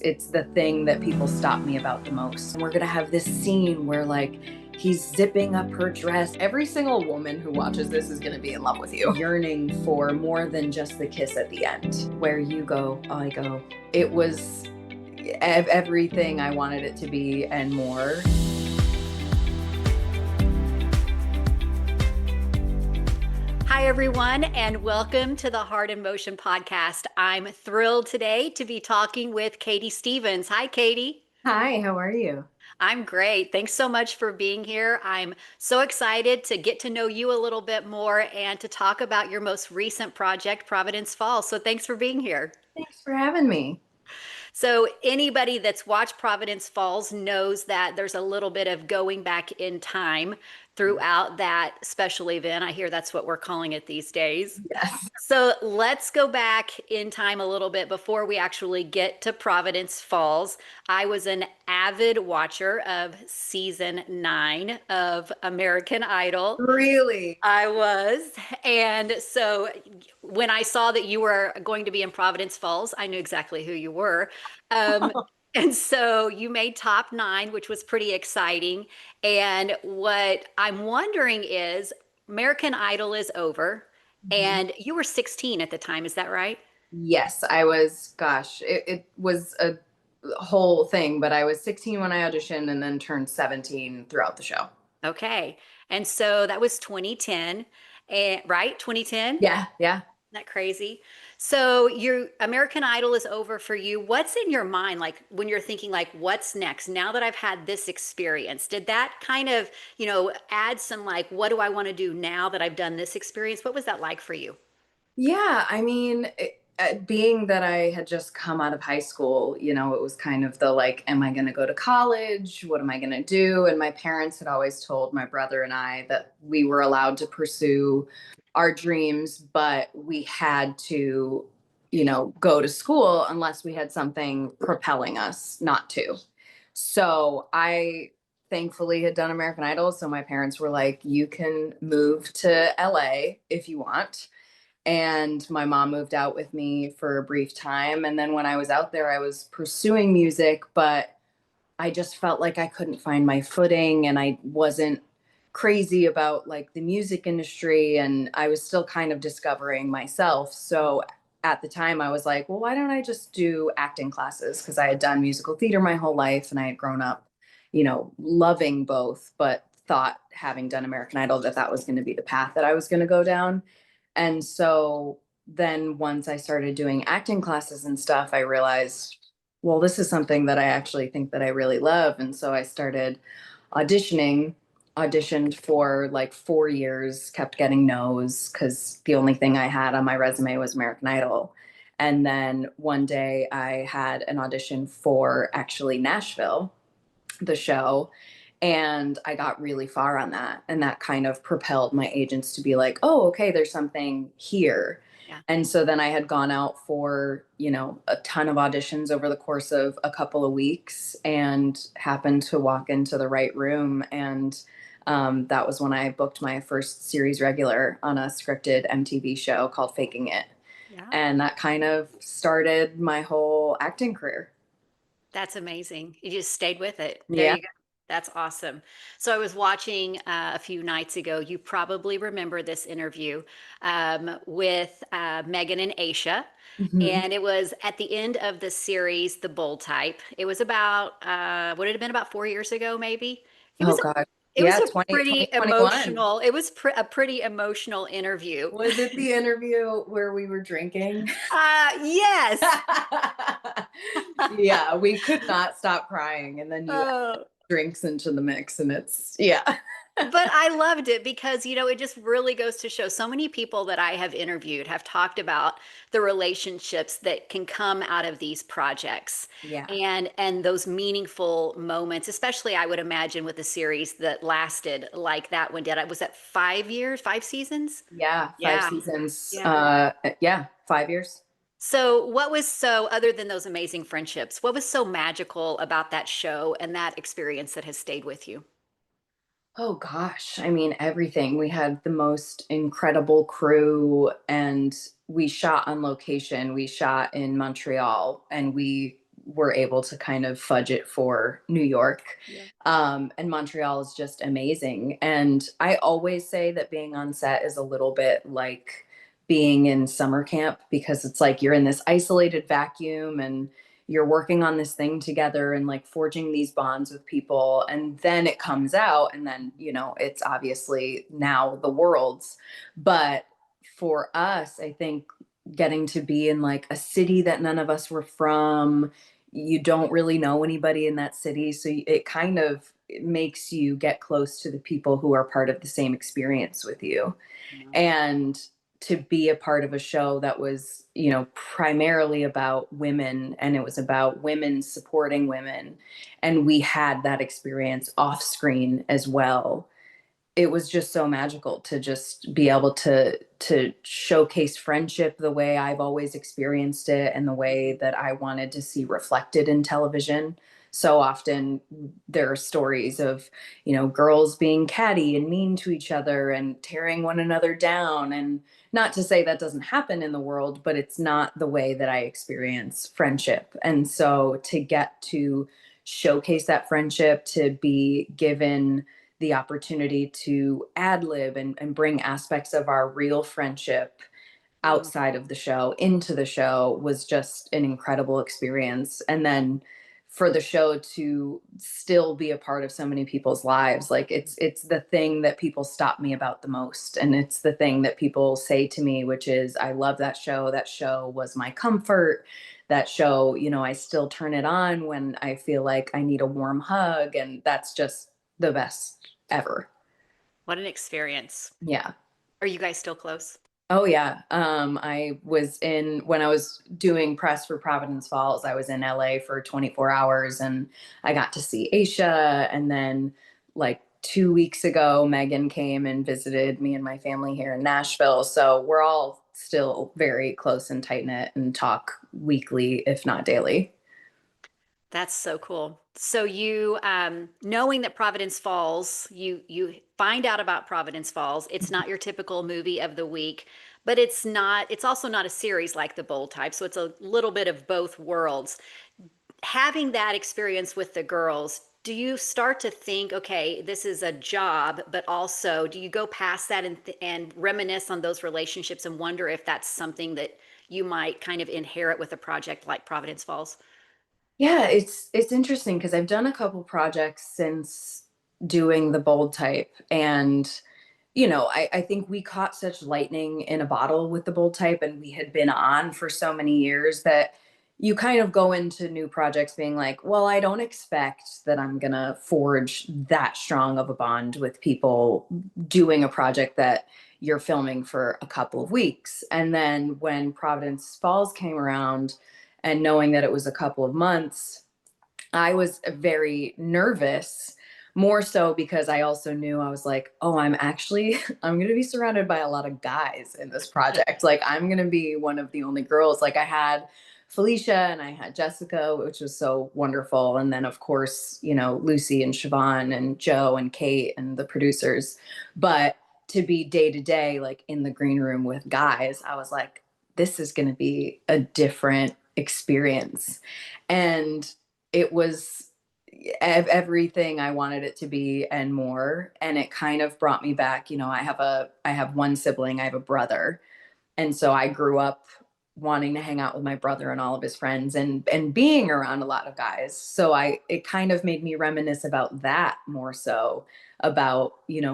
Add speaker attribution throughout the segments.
Speaker 1: It's the thing that people stop me about the most. We're gonna have this scene where like he's zipping up her dress. Every single woman who watches this is gonna be in love with you. Yearning for more than just the kiss at the end. Where you go, I go. It was everything I wanted it to be and more.
Speaker 2: Hi, everyone, and welcome to the Heart in Motion podcast. I'm thrilled today to be talking with Katie Stevens. Hi, Katie.
Speaker 1: Hi, how are you?
Speaker 2: I'm great. Thanks so much for being here. I'm so excited to get to know you a little bit more and to talk about your most recent project, Providence Falls. So thanks for being here.
Speaker 1: Thanks for having me.
Speaker 2: So anybody that's watched Providence Falls knows that there's a little bit of going back in time throughout that special event. I hear that's what we're calling it these days.
Speaker 1: Yes.
Speaker 2: So let's go back in time a little bit before we actually get to Providence Falls. I was an avid watcher of season 9 of American Idol.
Speaker 1: Really?
Speaker 2: I was. And so when I saw that you were going to be in Providence Falls, I knew exactly who you were. Um, and so you made top 9, which was pretty exciting. And what I'm wondering is American Idol is over, and you were 16 at the time. Is that right?
Speaker 1: Yes, I was, gosh, it was a whole thing, but I was 16 when I auditioned and then turned 17 throughout the show.
Speaker 2: Okay. And so that was 2010, right? 2010?
Speaker 1: Yeah.
Speaker 2: Isn't that crazy? So your American Idol is over for you. What's in your mind, like when you're thinking, like, what's next? Now that I've had this experience, did that kind of, add some like, what do I want to do now that I've done this experience? What was that like for you?
Speaker 1: Yeah, I mean, being that I had just come out of high school, it was kind of the like, am I going to go to college? What am I going to do? And my parents had always told my brother and I that we were allowed to pursue our dreams, but we had to, go to school unless we had something propelling us not to. So I thankfully had done American Idol. So my parents were like, you can move to LA if you want, and my mom moved out with me for a brief time. And then when I was out there, I was pursuing music, but I just felt like I couldn't find my footing and I wasn't crazy about like the music industry, and I was still kind of discovering myself. So at the time I was like, well, why don't I just do acting classes? Because I had done musical theater my whole life and I had grown up, loving both, but thought having done American Idol that was going to be the path that I was going to go down. And so then once I started doing acting classes and stuff, I realized, well, this is something that I actually think that I really love. And so I started auditioned for like 4 years, kept getting no's because the only thing I had on my resume was American Idol. And then one day I had an audition for actually Nashville, the show, and I got really far on that. And that kind of propelled my agents to be like, oh, okay, there's something here.
Speaker 2: Yeah.
Speaker 1: And so then I had gone out for, a ton of auditions over the course of a couple of weeks and happened to walk into the right room. And that was when I booked my first series regular on a scripted MTV show called Faking It.
Speaker 2: Yeah.
Speaker 1: And that kind of started my whole acting career.
Speaker 2: That's amazing. You just stayed with it. There
Speaker 1: Yeah.
Speaker 2: you go. That's awesome. So I was watching a few nights ago. You probably remember this interview with Megan and Aisha.
Speaker 1: Mhm.
Speaker 2: And it was at the end of the series, The Bold Type. It was about, would it have been about 4 years ago, maybe? It
Speaker 1: Oh
Speaker 2: was
Speaker 1: God.
Speaker 2: it was
Speaker 1: Yeah,
Speaker 2: a
Speaker 1: 20
Speaker 2: pretty
Speaker 1: 2021.
Speaker 2: emotional, it was a pretty emotional interview.
Speaker 1: Was it the interview where we were drinking?
Speaker 2: Yes.
Speaker 1: Yeah, we could not stop crying, and then you add
Speaker 2: Oh.
Speaker 1: drinks into the mix, and it's yeah.
Speaker 2: But I loved it because, it just really goes to show so many people that I have interviewed have talked about the relationships that can come out of these projects
Speaker 1: Yeah.
Speaker 2: and those meaningful moments, especially I would imagine with a series that lasted like that one did. I was at 5 years, 5 seasons?
Speaker 1: Yeah, 5
Speaker 2: Yeah.
Speaker 1: seasons.
Speaker 2: Yeah.
Speaker 1: Yeah, 5 years.
Speaker 2: So what was so, other than those amazing friendships, what was so magical about that show and that experience that has stayed with you?
Speaker 1: Oh gosh, I mean everything. We had the most incredible crew and we shot on location. We shot in Montreal and we were able to kind of fudge it for New York.
Speaker 2: Yeah.
Speaker 1: And Montreal is just amazing. And I always say that being on set is a little bit like being in summer camp, because it's like you're in this isolated vacuum and you're working on this thing together and like forging these bonds with people. And then it comes out, and then, it's obviously now the world's. But for us, I think getting to be in like a city that none of us were from, you don't really know anybody in that city. So it kind of makes you get close to the people who are part of the same experience with you.
Speaker 2: Yeah.
Speaker 1: And to be a part of a show that was, primarily about women, and it was about women supporting women. And we had that experience off screen as well. It was just so magical to just be able to showcase friendship the way I've always experienced it, and the way that I wanted to see reflected in television. So often there are stories of, girls being catty and mean to each other and tearing one another down. And not to say that doesn't happen in the world, but it's not the way that I experience friendship. And so to get to showcase that friendship, to be given the opportunity to ad lib and bring aspects of our real friendship
Speaker 2: Mm.
Speaker 1: outside of the show into the show was just an incredible experience. And then for the show to still be a part of so many people's lives, like it's the thing that people stop me about the most, and it's the thing that people say to me, which is, I love that show. That show was my comfort. That show, I still turn it on when I feel like I need a warm hug, and that's just the best ever.
Speaker 2: What an experience.
Speaker 1: Yeah.
Speaker 2: Are you guys still close?
Speaker 1: Oh yeah. When I was doing press for Providence Falls, I was in LA for 24 hours, and I got to see Aisha. And then like 2 weeks ago, Megan came and visited me and my family here in Nashville. So we're all still very close and tight knit and talk weekly, if not daily.
Speaker 2: That's so cool. So you, knowing that Providence Falls, you find out about Providence Falls. It's not your typical movie of the week, but it's not. It's also not a series like The Bold Type. So it's a little bit of both worlds. Having that experience with the girls, do you start to think, okay, this is a job, but also do you go past that and reminisce on those relationships and wonder if that's something that you might kind of inherit with a project like Providence Falls?
Speaker 1: Yeah, it's interesting because I've done a couple projects since doing the Bold Type. And I think we caught such lightning in a bottle with the Bold Type, and we had been on for so many years that you kind of go into new projects being like, well, I don't expect that I'm gonna forge that strong of a bond with people doing a project that you're filming for a couple of weeks. And then when Providence Falls came around, and knowing that it was a couple of months, I was very nervous, more so because I also knew, I was like, oh, I'm going to be surrounded by a lot of guys in this project. Like, I'm going to be one of the only girls. Like, I had Felicia and I had Jessica, which was so wonderful. And then, of course, Lucy and Siobhan and Joe and Kate and the producers. But to be day to day, like in the green room with guys, I was like, this is going to be a different experience. And it was everything I wanted it to be and more. And it kind of brought me back. I have one sibling, I have a brother. And so I grew up wanting to hang out with my brother and all of his friends, and being around a lot of guys. So it kind of made me reminisce about that, more so about,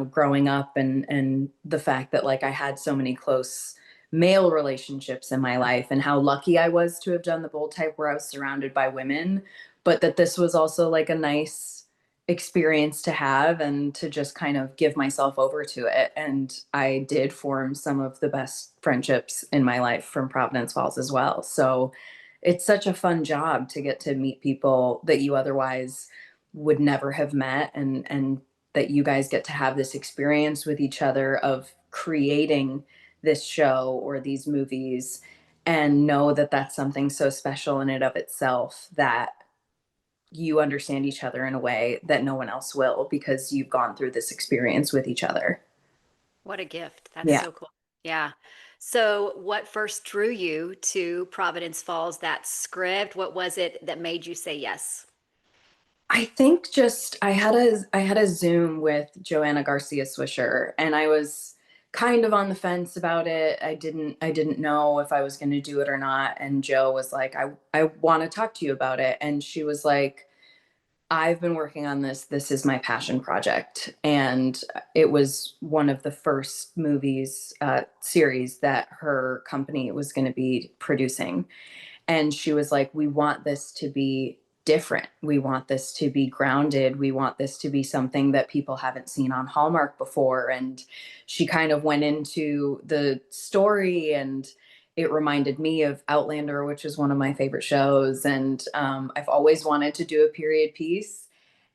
Speaker 1: growing up, and the fact that like I had so many close male relationships in my life, and how lucky I was to have done the Bold Type where I was surrounded by women, but that this was also like a nice experience to have, and to just kind of give myself over to it. And I did form some of the best friendships in my life from Providence Falls as well. So it's such a fun job to get to meet people that you otherwise would never have met, and that you guys get to have this experience with each other of creating this show or these movies, and know that that's something so special in and of itself, that you understand each other in a way that no one else will, because you've gone through this experience with each other.
Speaker 2: What a gift. That's
Speaker 1: Yeah.
Speaker 2: so cool. Yeah. So, what first drew you to Providence Falls? That script? What was it that made you say yes?
Speaker 1: I think just I had a Zoom with Joanna Garcia Swisher, and I was kind of on the fence about it. I didn't know if I was going to do it or not. And Joe was like, I want to talk to you about it. And she was like, I've been working on this. This is my passion project. And it was one of the first movies, series that her company was going to be producing. And she was like, we want this to be different. We want this to be grounded. We want this to be something that people haven't seen on Hallmark before. And she kind of went into the story, and it reminded me of Outlander, which is one of my favorite shows. And I've always wanted to do a period piece.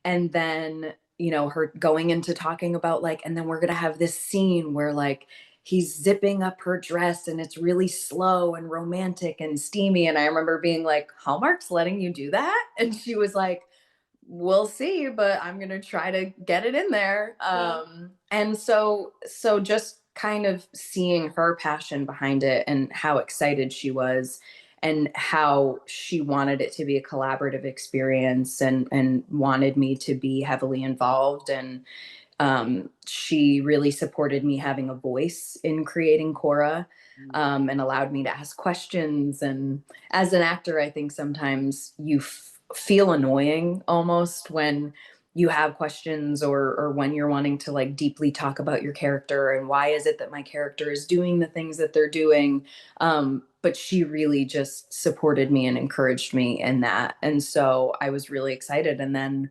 Speaker 1: And then, her going into talking about like, and then we're going to have this scene where like he's zipping up her dress and it's really slow and romantic and steamy. And I remember being like, Hallmark's letting you do that? And she was like, we'll see, but I'm going to try to get it in there.
Speaker 2: Yeah.
Speaker 1: And so just kind of seeing her passion behind it and how excited she was and how she wanted it to be a collaborative experience, and wanted me to be heavily involved. And she really supported me having a voice in creating Cora, and allowed me to ask questions. And as an actor, I think sometimes you feel annoying almost when you have questions, or when you're wanting to like deeply talk about your character and why is it that my character is doing the things that they're doing. But she really just supported me and encouraged me in that. And so I was really excited. And then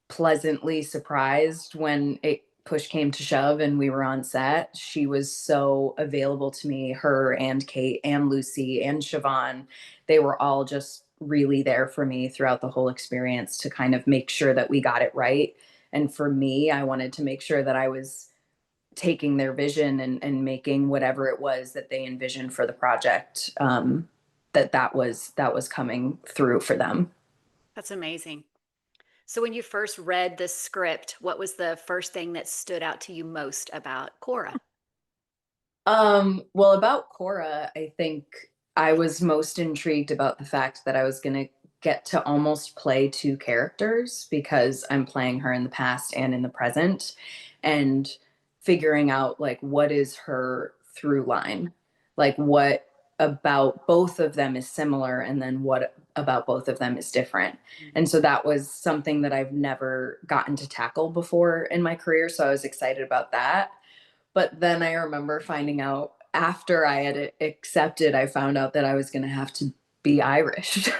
Speaker 1: pleasantly surprised when it push came to shove and we were on set. She was so available to me, her and Kate and Lucie and Siobhan. They were all just really there for me throughout the whole experience to kind of make sure that we got it right. And for me, I wanted to make sure that I was taking their vision, and making whatever it was that they envisioned for the project, that was coming through for them.
Speaker 2: That's amazing. So, when you first read the script, what was the first thing that stood out to you most about Cora?
Speaker 1: Well, about Cora, I think I was most intrigued about the fact that I was going to get to almost play two characters, because I'm playing her in the past and in the present, and figuring out like what is her through line, like what about both of them is similar, and then what about both of them is different. And so that was something that I've never gotten to tackle before in my career. So I was excited about that. But then I remember finding out after I had accepted, I found out that I was going to have to be Irish.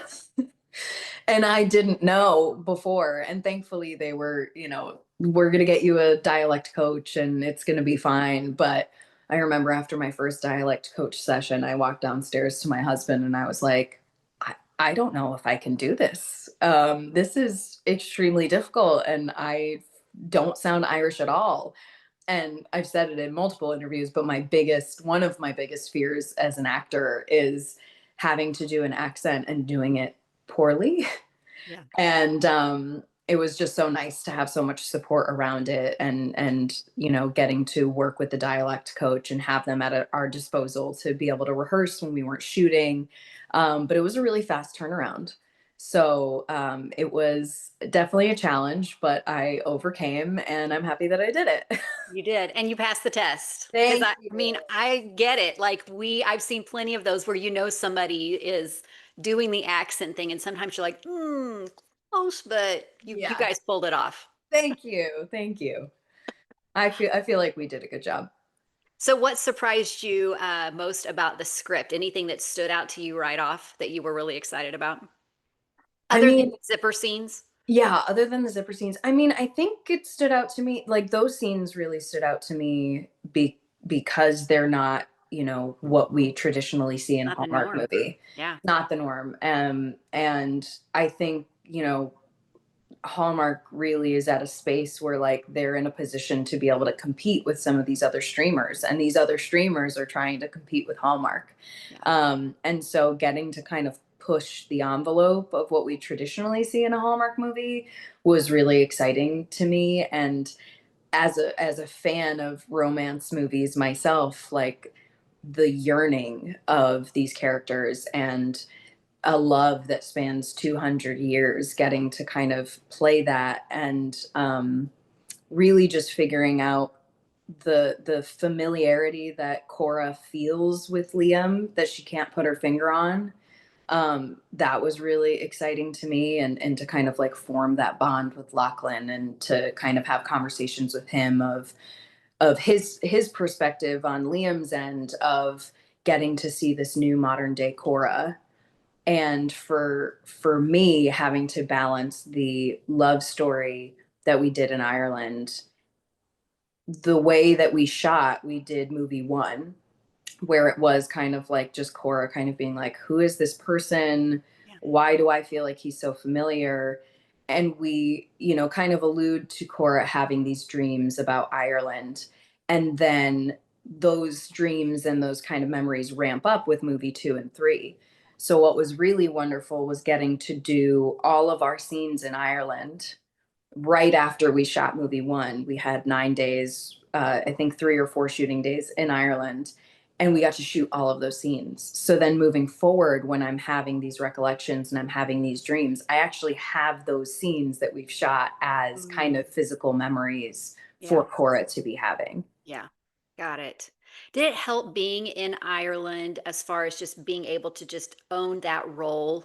Speaker 1: And I didn't know before. And thankfully, they were, we're going to get you a dialect coach and it's going to be fine. But I remember after my first dialect coach session, I walked downstairs to my husband and I was like, I don't know if I can do this. This is extremely difficult. And I don't sound Irish at all. And I've said it in multiple interviews, but one of my biggest fears as an actor is having to do an accent and doing it poorly.
Speaker 2: Yeah.
Speaker 1: And it was just so nice to have so much support around it, and getting to work with the dialect coach and have them at our disposal to be able to rehearse when we weren't shooting. But it was a really fast turnaround. So it was definitely a challenge, but I overcame, and I'm happy that I did it.
Speaker 2: You did, and you passed the test. Because
Speaker 1: Thank
Speaker 2: I
Speaker 1: you.
Speaker 2: mean, I get it. Like I've seen plenty of those where somebody is doing the accent thing, and sometimes you're like, close, but you
Speaker 1: Yeah.
Speaker 2: guys pulled it off.
Speaker 1: Thank you. Thank you. I feel like we did a good job.
Speaker 2: So, what surprised you most about the script? Anything that stood out to you right off that you were really excited about,
Speaker 1: I
Speaker 2: other than
Speaker 1: mean,
Speaker 2: the zipper scenes?
Speaker 1: yeah, other than the zipper scenes, I mean, I think it stood out to me, like those scenes really stood out to me because they're not, what we traditionally see in a
Speaker 2: Not the
Speaker 1: Hallmark
Speaker 2: norm.
Speaker 1: movie.
Speaker 2: Yeah.
Speaker 1: Not the norm. And I think, Hallmark really is at a space where like they're in a position to be able to compete with some of these other streamers, and these other streamers are trying to compete with Hallmark.
Speaker 2: Yeah.
Speaker 1: And so getting to kind of push the envelope of what we traditionally see in a Hallmark movie was really exciting to me. And as a fan of romance movies myself, like the yearning of these characters and a love that spans 200 years, getting to kind of play that and really just figuring out the familiarity that Cora feels with Liam that she can't put her finger on. That was really exciting to me, and to kind of like form that bond with Lachlan and to kind of have conversations with him of his perspective on Liam's end of getting to see this new modern day Cora. And for me having to balance the love story that we did in Ireland, the way that we shot, we did movie one, where it was kind of like just Cora kind of being like, who is this person?
Speaker 2: Yeah.
Speaker 1: Why do I feel like he's so familiar? And we, kind of allude to Cora having these dreams about Ireland. And then those dreams and those kind of memories ramp up with movie two and three. So what was really wonderful was getting to do all of our scenes in Ireland right after we shot movie one. We had 9 days, I think 3 or 4 shooting days in Ireland, and we got to shoot all of those scenes. So then moving forward, when I'm having these recollections and I'm having these dreams, I actually have those scenes that we've shot as kind
Speaker 2: Mm,
Speaker 1: of physical memories for
Speaker 2: yeah.
Speaker 1: Cora to be having.
Speaker 2: Yeah. Got it. Did it help being in Ireland as far as just being able to just own that role,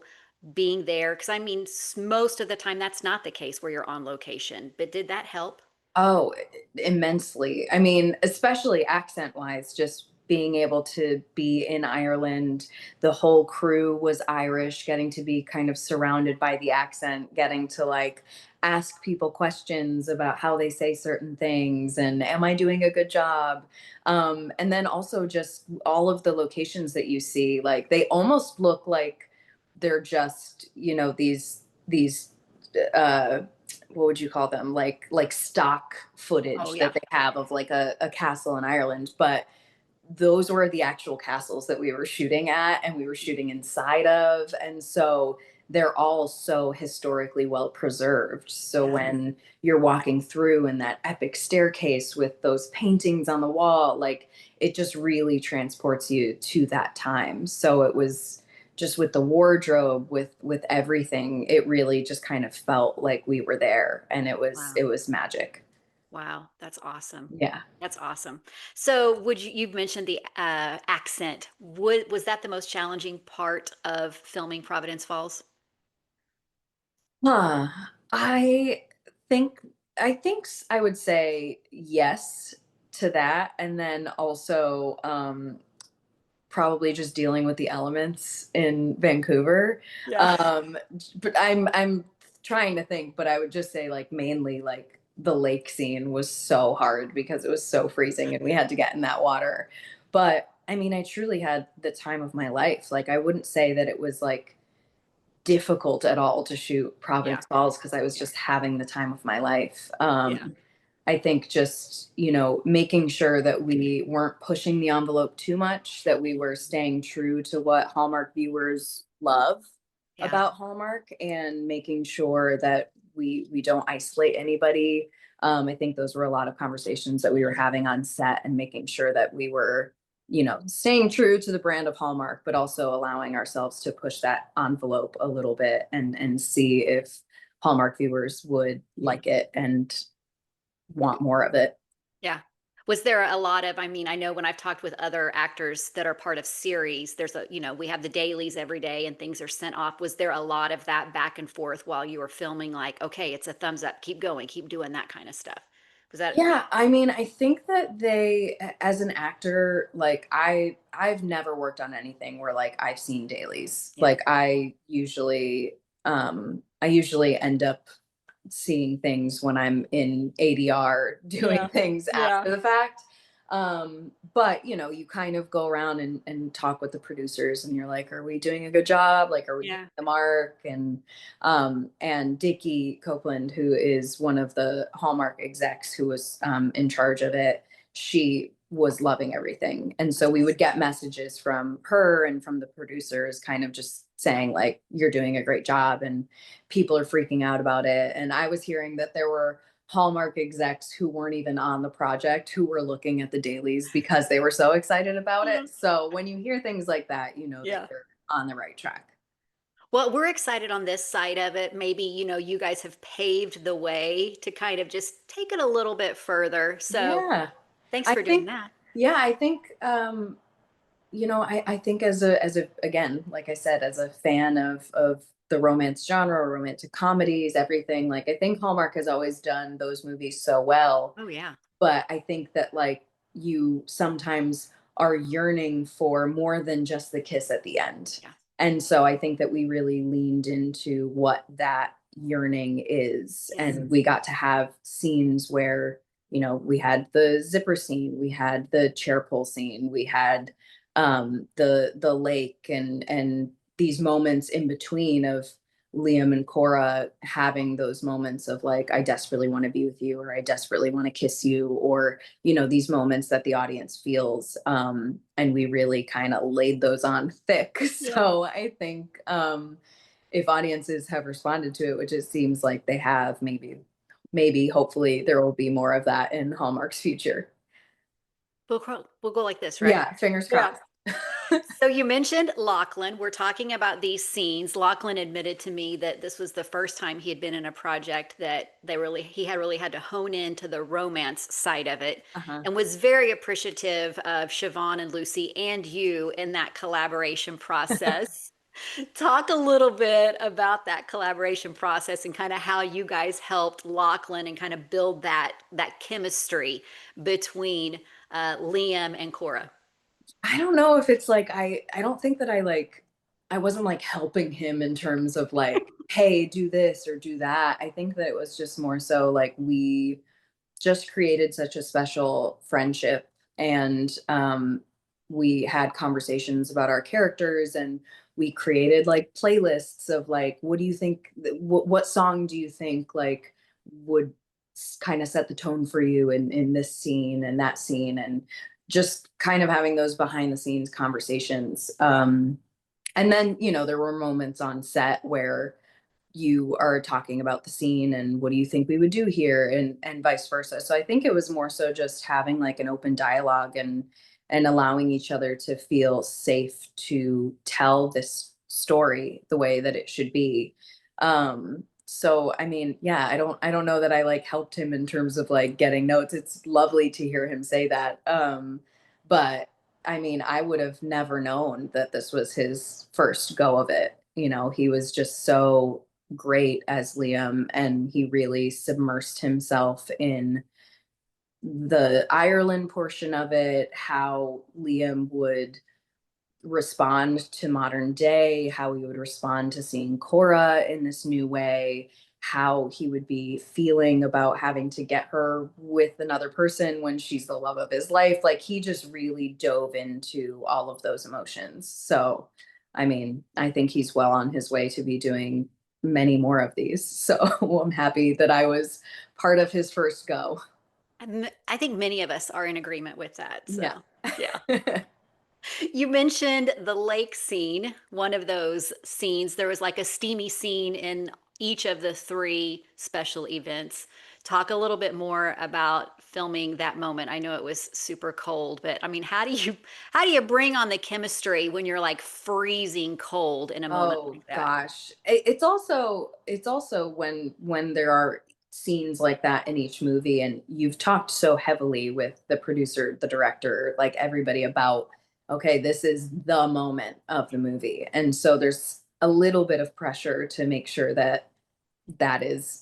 Speaker 2: being there? Because I mean, most of the time that's not the case where you're on location, but did that help?
Speaker 1: Oh, immensely. I mean, especially accent wise, just being able to be in Ireland. The whole crew was Irish, getting to be kind of surrounded by the accent, getting to like ask people questions about how they say certain things and am I doing a good job? And then also just all of the locations that you see, like they almost look like they're just, these uh what would you call them, like stock
Speaker 2: Oh,
Speaker 1: footage
Speaker 2: yeah.
Speaker 1: that they have of like a castle in Ireland, but those were the actual castles that we were shooting at and we were shooting inside of, and so they're all so historically well preserved. So
Speaker 2: Yeah.
Speaker 1: when you're walking through in that epic staircase with those paintings on the wall, like it just really transports you to that time. So it was just with the wardrobe, with everything, it really just kind of felt like we were there, and it was
Speaker 2: Wow.
Speaker 1: it was magic.
Speaker 2: Wow. That's awesome.
Speaker 1: Yeah.
Speaker 2: That's awesome. So would you've mentioned the accent. Was that the most challenging part of filming Providence Falls?
Speaker 1: Huh. I think I would say yes to that, and then also probably just dealing with the elements in Vancouver.
Speaker 2: Yeah.
Speaker 1: But I'm trying to think, but I would just say like mainly like the lake scene was so hard because it was so freezing and we had to get in that water. But I mean, I truly had the time of my life. Like I wouldn't say that it was like difficult at all to shoot
Speaker 2: Yeah.
Speaker 1: Providence Falls because I was
Speaker 2: Yeah.
Speaker 1: just having the time of my life.
Speaker 2: Yeah.
Speaker 1: I think just, making sure that we weren't pushing the envelope too much, that we were staying true to what Hallmark viewers love
Speaker 2: Yeah.
Speaker 1: about Hallmark and making sure that we don't isolate anybody. I think those were a lot of conversations that we were having on set and making sure that we were, staying true to the brand of Hallmark, but also allowing ourselves to push that envelope a little bit and see if Hallmark viewers would like it and want more of it.
Speaker 2: Yeah. Was there a lot of, I mean, I know when I've talked with other actors that are part of series, there's we have the dailies every day and things are sent off. Was there a lot of that back and forth while you were filming? Like, okay, it's a thumbs up, keep going, keep doing that kind of stuff. Was that,
Speaker 1: Yeah, I mean, I think that as an actor, like I've never worked on anything where like I've seen dailies.
Speaker 2: yeah,
Speaker 1: Like I usually end up seeing things when I'm in ADR doing
Speaker 2: yeah,
Speaker 1: things
Speaker 2: yeah,
Speaker 1: after the fact. But you kind of go around and talk with the producers and you're like, are we doing a good job? Like, are we hitting
Speaker 2: yeah.
Speaker 1: the mark? And Dickie Copeland, who is one of the Hallmark execs who was in charge of it, she was loving everything. And so
Speaker 2: That's
Speaker 1: we would
Speaker 2: awesome.
Speaker 1: get messages from her and from the producers kind of just saying like, you're doing a great job and people are freaking out about it. And I was hearing that there were Hallmark execs who weren't even on the project who were looking at the dailies because they were so excited about
Speaker 2: Mhm.
Speaker 1: it. So when you hear things like that, you know that
Speaker 2: Yeah.
Speaker 1: you're on the right track.
Speaker 2: Well, we're excited on this side of it. Maybe, you guys have paved the way to kind of just take it a little bit further. So
Speaker 1: Yeah.
Speaker 2: thanks
Speaker 1: I
Speaker 2: for doing
Speaker 1: think,
Speaker 2: that.
Speaker 1: yeah, I think, I think again, like I said, as a fan of the romance genre, romantic comedies, everything, like I think Hallmark has always done those movies so well.
Speaker 2: Oh, yeah.
Speaker 1: But I think that like you sometimes are yearning for more than just the kiss at the end.
Speaker 2: Yeah.
Speaker 1: And so I think that we really leaned into what that yearning is.
Speaker 2: Yes.
Speaker 1: And we got to have scenes where, we had the zipper scene, we had the chair pull scene, we had the lake and these moments in between of Liam and Cora having those moments of like, I desperately want to be with you, or I desperately want to kiss you, or, these moments that the audience feels. And we really kind of laid those on thick.
Speaker 2: Yeah.
Speaker 1: So I think if audiences have responded to it, which it seems like they have, maybe, hopefully there will be more of that in Hallmark's future.
Speaker 2: We'll go like this, right?
Speaker 1: Yeah, fingers
Speaker 2: Yeah.
Speaker 1: crossed.
Speaker 2: So you mentioned Lachlan. We're talking about these scenes. Lachlan admitted to me that this was the first time he had been in a project that he had really had to hone into the romance side of it,
Speaker 1: Uh-huh.
Speaker 2: and was very appreciative of Siobhan and Lucie and you in that collaboration process. Talk a little bit about that collaboration process and kind of how you guys helped Lachlan and kind of build that chemistry between Liam and Cora.
Speaker 1: I don't know if it's like I don't think that I wasn't like helping him in terms of like, hey, do this or do that. I think that it was just more so like we just created such a special friendship, and we had conversations about our characters, and we created like playlists of like, what do you think, what song do you think like would kind of set the tone for you in this scene and that scene, and just kind of having those behind the scenes conversations. And then, there were moments on set where you are talking about the scene and what do you think we would do here, and vice versa. So I think it was more so just having like an open dialogue and allowing each other to feel safe to tell this story the way that it should be. So I mean, yeah, I don't know that I like helped him in terms of like getting notes. It's lovely to hear him say that. But I mean, I would have never known that this was his first go of it. He was just so great as Liam, and he really submersed himself in the Ireland portion of it, how Liam would respond to modern day, how he would respond to seeing Cora in this new way, how he would be feeling about having to get her with another person when she's the love of his life. Like he just really dove into all of those emotions. So, I mean, I think he's well on his way to be doing many more of these. So I'm happy that I was part of his first go.
Speaker 2: I think many of us are in agreement with that.
Speaker 1: Yeah.
Speaker 2: So, yeah. You mentioned the lake scene, one of those scenes. There was like a steamy scene in each of the three special events. Talk a little bit more about filming that moment. I know it was super cold, but I mean, how do you bring on the chemistry when you're like freezing cold in a moment
Speaker 1: Oh
Speaker 2: like that?
Speaker 1: gosh. It's also when there are scenes like that in each movie, and you've talked so heavily with the producer, the director, like everybody about, okay, this is the moment of the movie. And so there's a little bit of pressure to make sure that that is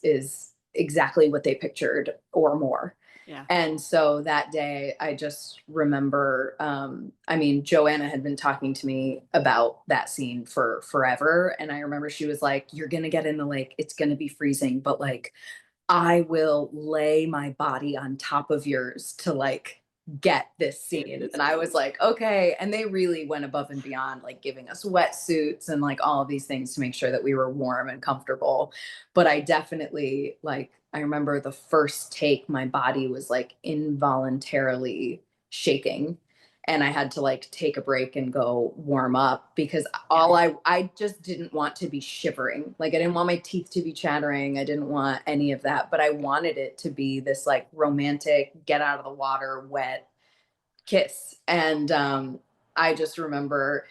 Speaker 1: exactly what they pictured or more.
Speaker 2: Yeah.
Speaker 1: And so that day, I just remember, I mean, Joanna had been talking to me about that scene for forever. And I remember she was like, you're going to get in the lake. It's going to be freezing, but like, I will lay my body on top of yours to like get this scene. And I was like, okay. And they really went above and beyond, like giving us wetsuits and like all of these things to make sure that we were warm and comfortable. But I definitely like, I remember the first take, my body was like involuntarily shaking. and I had to like take a break and go warm up because
Speaker 2: Yeah.
Speaker 1: I just didn't want to be shivering. Like I didn't want my teeth to be chattering. I didn't want any of that, but I wanted it to be this like romantic, get out of the water, wet kiss. And I just remember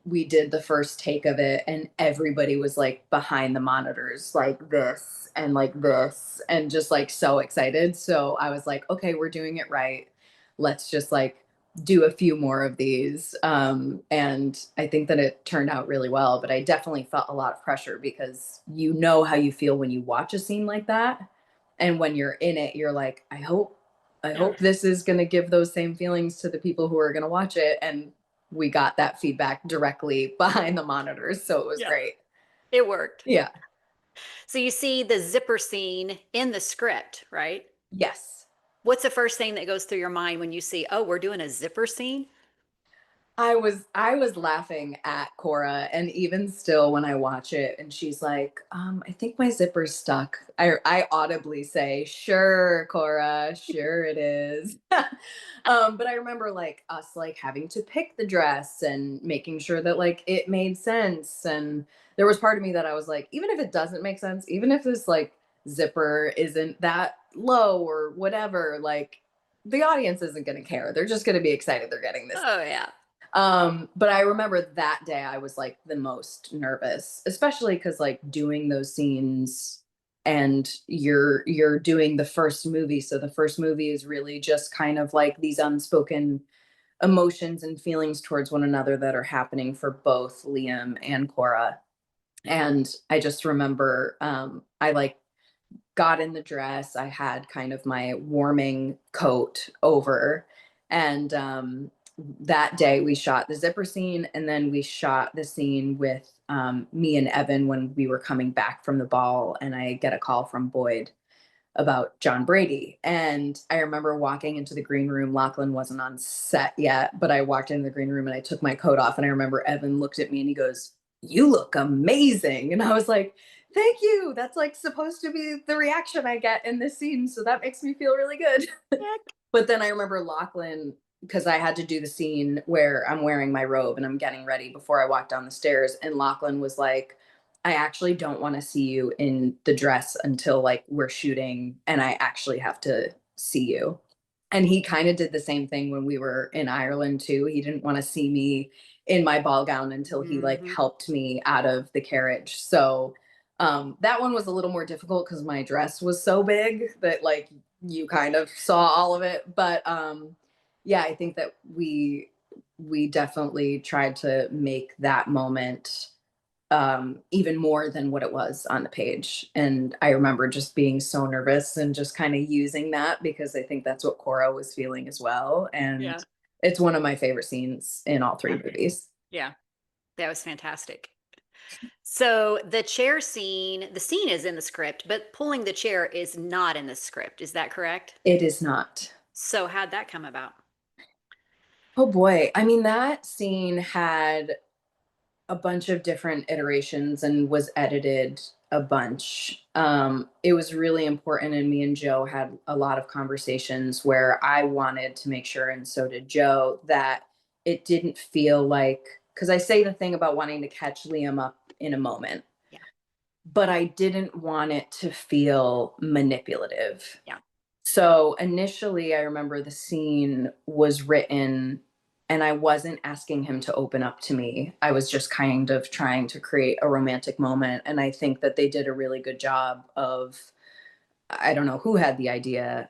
Speaker 1: we did the first take of it and everybody was like behind the monitors like this and just like so excited. So I was like, okay, we're doing it right. Let's just like do a few more of these. And I think that it turned out really well, but I definitely felt a lot of pressure because you know how you feel when you watch a scene like that. And when you're in it, you're like, I
Speaker 2: Yeah.
Speaker 1: hope this is going to give those same feelings to the people who are going to watch it. And we got that feedback directly behind the monitors. So it was
Speaker 2: Yeah.
Speaker 1: great.
Speaker 2: It worked.
Speaker 1: Yeah.
Speaker 2: So you see the zipper scene in the script, right?
Speaker 1: Yes.
Speaker 2: What's the first thing that goes through your mind when you see, oh, we're doing a zipper scene?
Speaker 1: I was laughing at Cora, and even still when I watch it and she's like, I think my zipper's stuck. I audibly say, sure, Cora, sure it is. But I remember like us like having to pick the dress and making sure that like it made sense. And there was part of me that I was like, even if it doesn't make sense, even if this like zipper isn't that low or whatever, like the audience isn't gonna care. They're just gonna be excited they're getting this.
Speaker 2: Oh, yeah.
Speaker 1: But I remember that day I was like the most nervous, especially because like doing those scenes and you're doing the first movie. So the first movie is really just kind of like these unspoken emotions and feelings towards one another that are happening for both Liam and Cora. And I just remember I like got in the dress. I had kind of my warming coat over. And that day we shot the zipper scene and then we shot the scene with me and Evan when we were coming back from the ball. And I get a call from Boyd about John Brady. And I remember walking into the green room. Lachlan wasn't on set yet, but I walked into the green room and I took my coat off. And I remember Evan looked at me and he goes, "You look amazing." And I was like, "Thank you. That's like supposed to be the reaction I get in this scene. So that makes me feel really good." But then I remember Lachlan, because I had to do the scene where I'm wearing my robe and I'm getting ready before I walk down the stairs. And Lachlan was like, "I actually don't want to see you in the dress until like we're shooting and I actually have to see you." And he kind of did the same thing when we were in Ireland too. He didn't want to see me in my ball gown until he like
Speaker 2: Mm-hmm.
Speaker 1: helped me out of the carriage. So that one was a little more difficult because my dress was so big that like you kind of saw all of it. But yeah, I think that we definitely tried to make that moment even more than what it was on the page. And I remember just being so nervous and just kind of using that because I think that's what Cora was feeling as well. And
Speaker 2: Yeah.
Speaker 1: it's one of my favorite scenes in all three
Speaker 2: Yeah.
Speaker 1: movies.
Speaker 2: Yeah. That was fantastic. So the chair scene, the scene is in the script, but pulling the chair is not in the script. Is that correct?
Speaker 1: It is not.
Speaker 2: So how'd that come about?
Speaker 1: Oh boy. I mean, that scene had a bunch of different iterations and was edited a bunch. It was really important, and me and Joe had a lot of conversations where I wanted to make sure, and so did Joe, that it didn't feel like because I say the thing about wanting to catch Liam up in a moment,
Speaker 2: Yeah.
Speaker 1: but I didn't want it to feel manipulative.
Speaker 2: Yeah.
Speaker 1: So initially, I remember the scene was written and I wasn't asking him to open up to me. I was just kind of trying to create a romantic moment. And I think that they did a really good job of, I don't know who had the idea,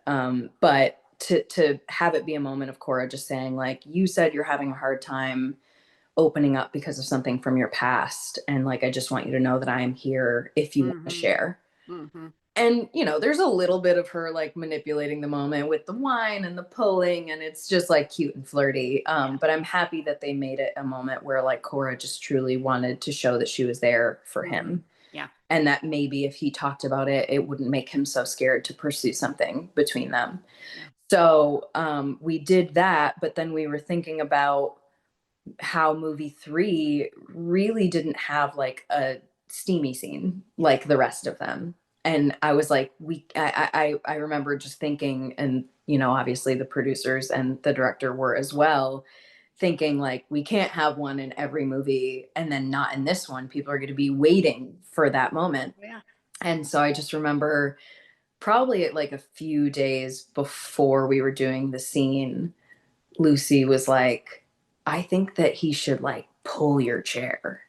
Speaker 1: but to have it be a moment of Cora just saying, like, you said you're having a hard time opening up because of something from your past. And like, I just want you to know that I am here if you want to
Speaker 2: Mm-hmm.
Speaker 1: share.
Speaker 2: Mm-hmm.
Speaker 1: And there's a little bit of her like manipulating the moment with the wine and the pulling, and it's just like cute and flirty.
Speaker 2: Yeah.
Speaker 1: But I'm happy that they made it a moment where like Cora just truly wanted to show that she was there for
Speaker 2: Mm-hmm.
Speaker 1: him,
Speaker 2: Yeah.
Speaker 1: and that maybe if he talked about it, it wouldn't make him so scared to pursue something between them.
Speaker 2: Yeah.
Speaker 1: So we did that, but then we were thinking about how movie three really didn't have like a steamy scene like the rest of them. And I was like, I remember just thinking, and you know, obviously the producers and the director were as well, thinking like, we can't have one in every movie and then not in this one. People are going to be waiting for that moment.
Speaker 2: Yeah.
Speaker 1: And so I just remember probably like a few days before we were doing the scene, Lucie was like, I think that he should like pull your chair.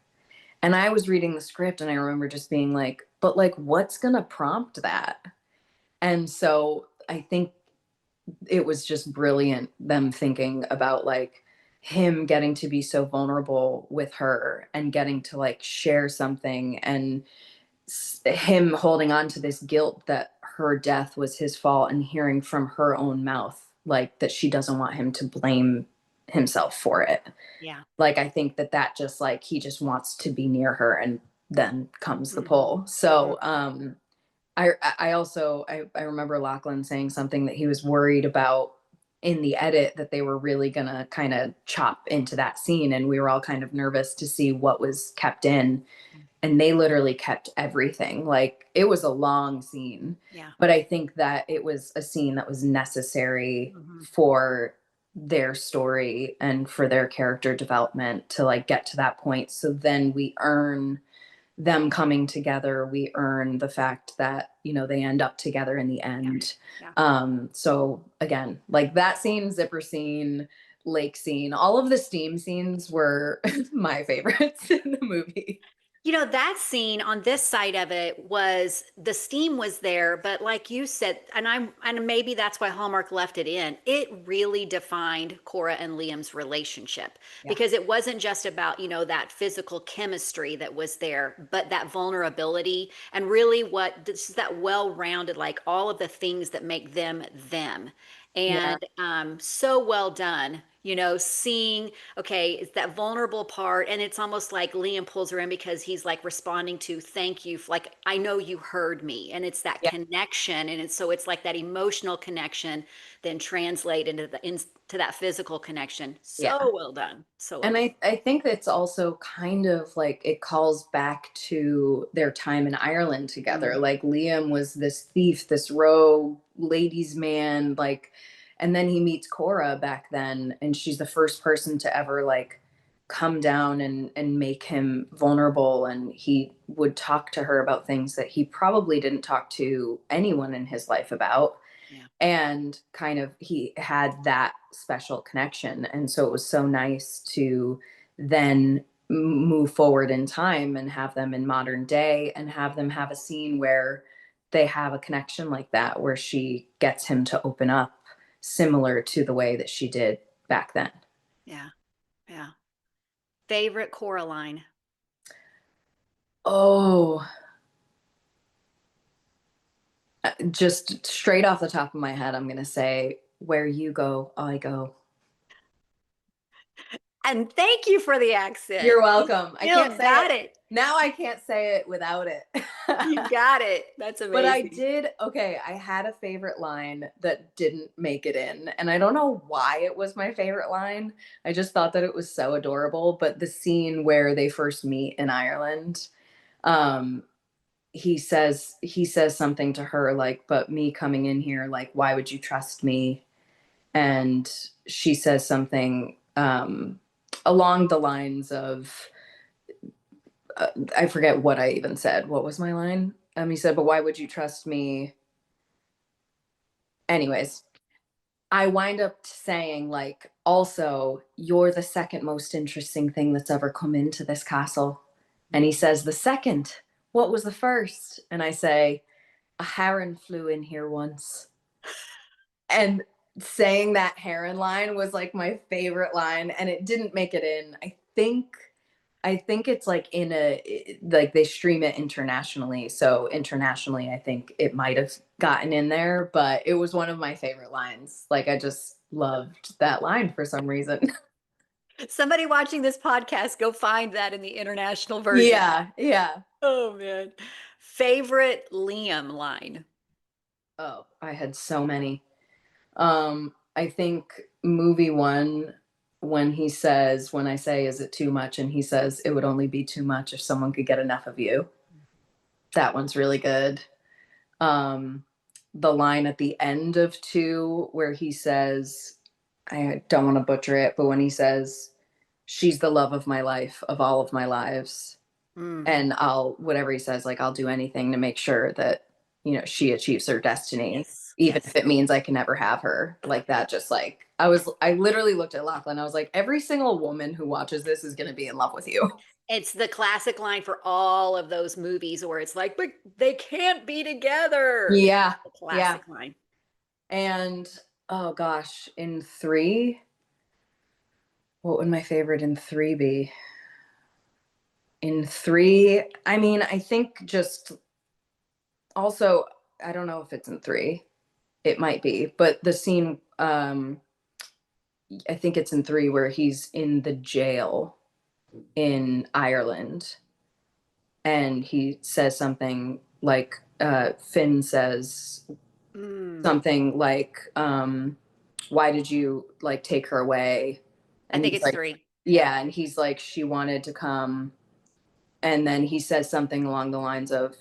Speaker 1: And I was reading the script and I remember just being like, but like, what's going to prompt that? And so I think it was just brilliant, them thinking about like him getting to be so vulnerable with her and getting to like share something, and him holding on to this guilt that her death was his fault, and hearing from her own mouth like that she doesn't want him to blame himself for it.
Speaker 2: Yeah.
Speaker 1: Like I think that that just like he just wants to be near her, and then comes the pull. So I remember Lachlan saying something that he was worried about in the edit, that they were really gonna kind of chop into that scene, and we were all kind of nervous to see what was kept in, and they literally kept everything. Like it was a long scene,
Speaker 2: Yeah.
Speaker 1: but I think that it was a scene that was necessary for their story and for their character development to like get to that point. So then we earn them coming together, we earn the fact that, you know, they end up together in the end. So again, like that scene, zipper scene, lake scene, all of the steam scenes were my favorites in the movie.
Speaker 2: You know, that scene on this side of it was the steam was there, but like you said, and maybe that's why Hallmark left it in. It really defined Cora and Liam's relationship, because it wasn't just about, you know, that physical chemistry that was there, but that vulnerability, and really what this is, that well-rounded, like all of the things that make them them.
Speaker 1: Yeah.
Speaker 2: And so well done, you know, seeing, okay, it's that vulnerable part. And it's almost like Liam pulls her in because he's like responding to thank you. Like, I know you heard me. And it's that
Speaker 1: Yeah.
Speaker 2: connection. And so it's like that emotional connection then translate into that physical connection.
Speaker 1: Yeah.
Speaker 2: So well done. So well
Speaker 1: And
Speaker 2: done.
Speaker 1: I think that's also kind of like it calls back to their time in Ireland together. Like Liam was this thief, this rogue ladies' man, like, and then he meets Cora back then, and she's the first person to ever like come down and make him vulnerable. And he would talk to her about things that he probably didn't talk to anyone in his life about,
Speaker 2: Yeah.
Speaker 1: and kind of he had that special connection. And so it was so nice to then move forward in time and have them in modern day and have them have a scene where they have a connection like that, where she gets him to open up similar to the way that she did back then.
Speaker 2: Yeah. Yeah. Favorite Coraline?
Speaker 1: Oh, just straight off the top of my head, I'm going to say, where you go, I go.
Speaker 2: And thank you for the accent.
Speaker 1: You're welcome. I
Speaker 2: You
Speaker 1: can't
Speaker 2: still
Speaker 1: say
Speaker 2: got
Speaker 1: it.
Speaker 2: it.
Speaker 1: Now I can't say it without it.
Speaker 2: You got it. That's
Speaker 1: But I
Speaker 2: amazing.
Speaker 1: did, okay, I had a favorite line that didn't make it in. And I don't know why it was my favorite line. I just thought that it was so adorable. But the scene where they first meet in Ireland, um, he says something to her like, but me coming in here, like, why would you trust me? And she says something along the lines of, I forget what I even said. What was my line? He said, but why would you trust me? Anyways, I wind up saying, like, also, you're the second most interesting thing that's ever come into this castle. And he says, the second. What was the first? And I say, a heron flew in here once. And saying that heron line was like my favorite line, and it didn't make it in. I think it's like in a, like they stream it internationally. So internationally, I think it might have gotten in there, but it was one of my favorite lines. Like I just loved that line for some reason.
Speaker 2: Somebody watching this podcast, go find that in the international version.
Speaker 1: Yeah, yeah.
Speaker 2: Oh man. Favorite Liam line.
Speaker 1: Oh, I had so many. I think movie one, when he says, when I say, is it too much? And he says, it would only be too much if someone could get enough of you. That one's really good. Um, the line at the end of 2 where he says, I don't want to butcher it, but when he says, she's the love of my life, of all of my lives.
Speaker 2: Mm,
Speaker 1: And whatever he says, like, I'll do anything to make sure that, she achieves her destiny,
Speaker 2: yes,
Speaker 1: even if
Speaker 2: yes.
Speaker 1: it means I can never have her. Like that, just like, I literally looked at Lachlan. I was like, every single woman who watches this is going to be in love with you.
Speaker 2: It's the classic line for all of those movies where it's like, but they can't be together.
Speaker 1: Yeah.
Speaker 2: The
Speaker 1: Yeah.
Speaker 2: classic line.
Speaker 1: And oh gosh, in 3, what would my favorite in 3 be? In 3, I mean, I think just also, I don't know if it's in 3. It might be, but the scene, I think it's in 3 where he's in the jail in Ireland and he says something like, Finn says
Speaker 2: Mm,
Speaker 1: something like, why did you like take her away?
Speaker 2: I
Speaker 1: And
Speaker 2: think
Speaker 1: he's
Speaker 2: it's
Speaker 1: like,
Speaker 2: 3. Yeah.
Speaker 1: yeah. And he's like, she wanted to come. And then he says something along the lines of,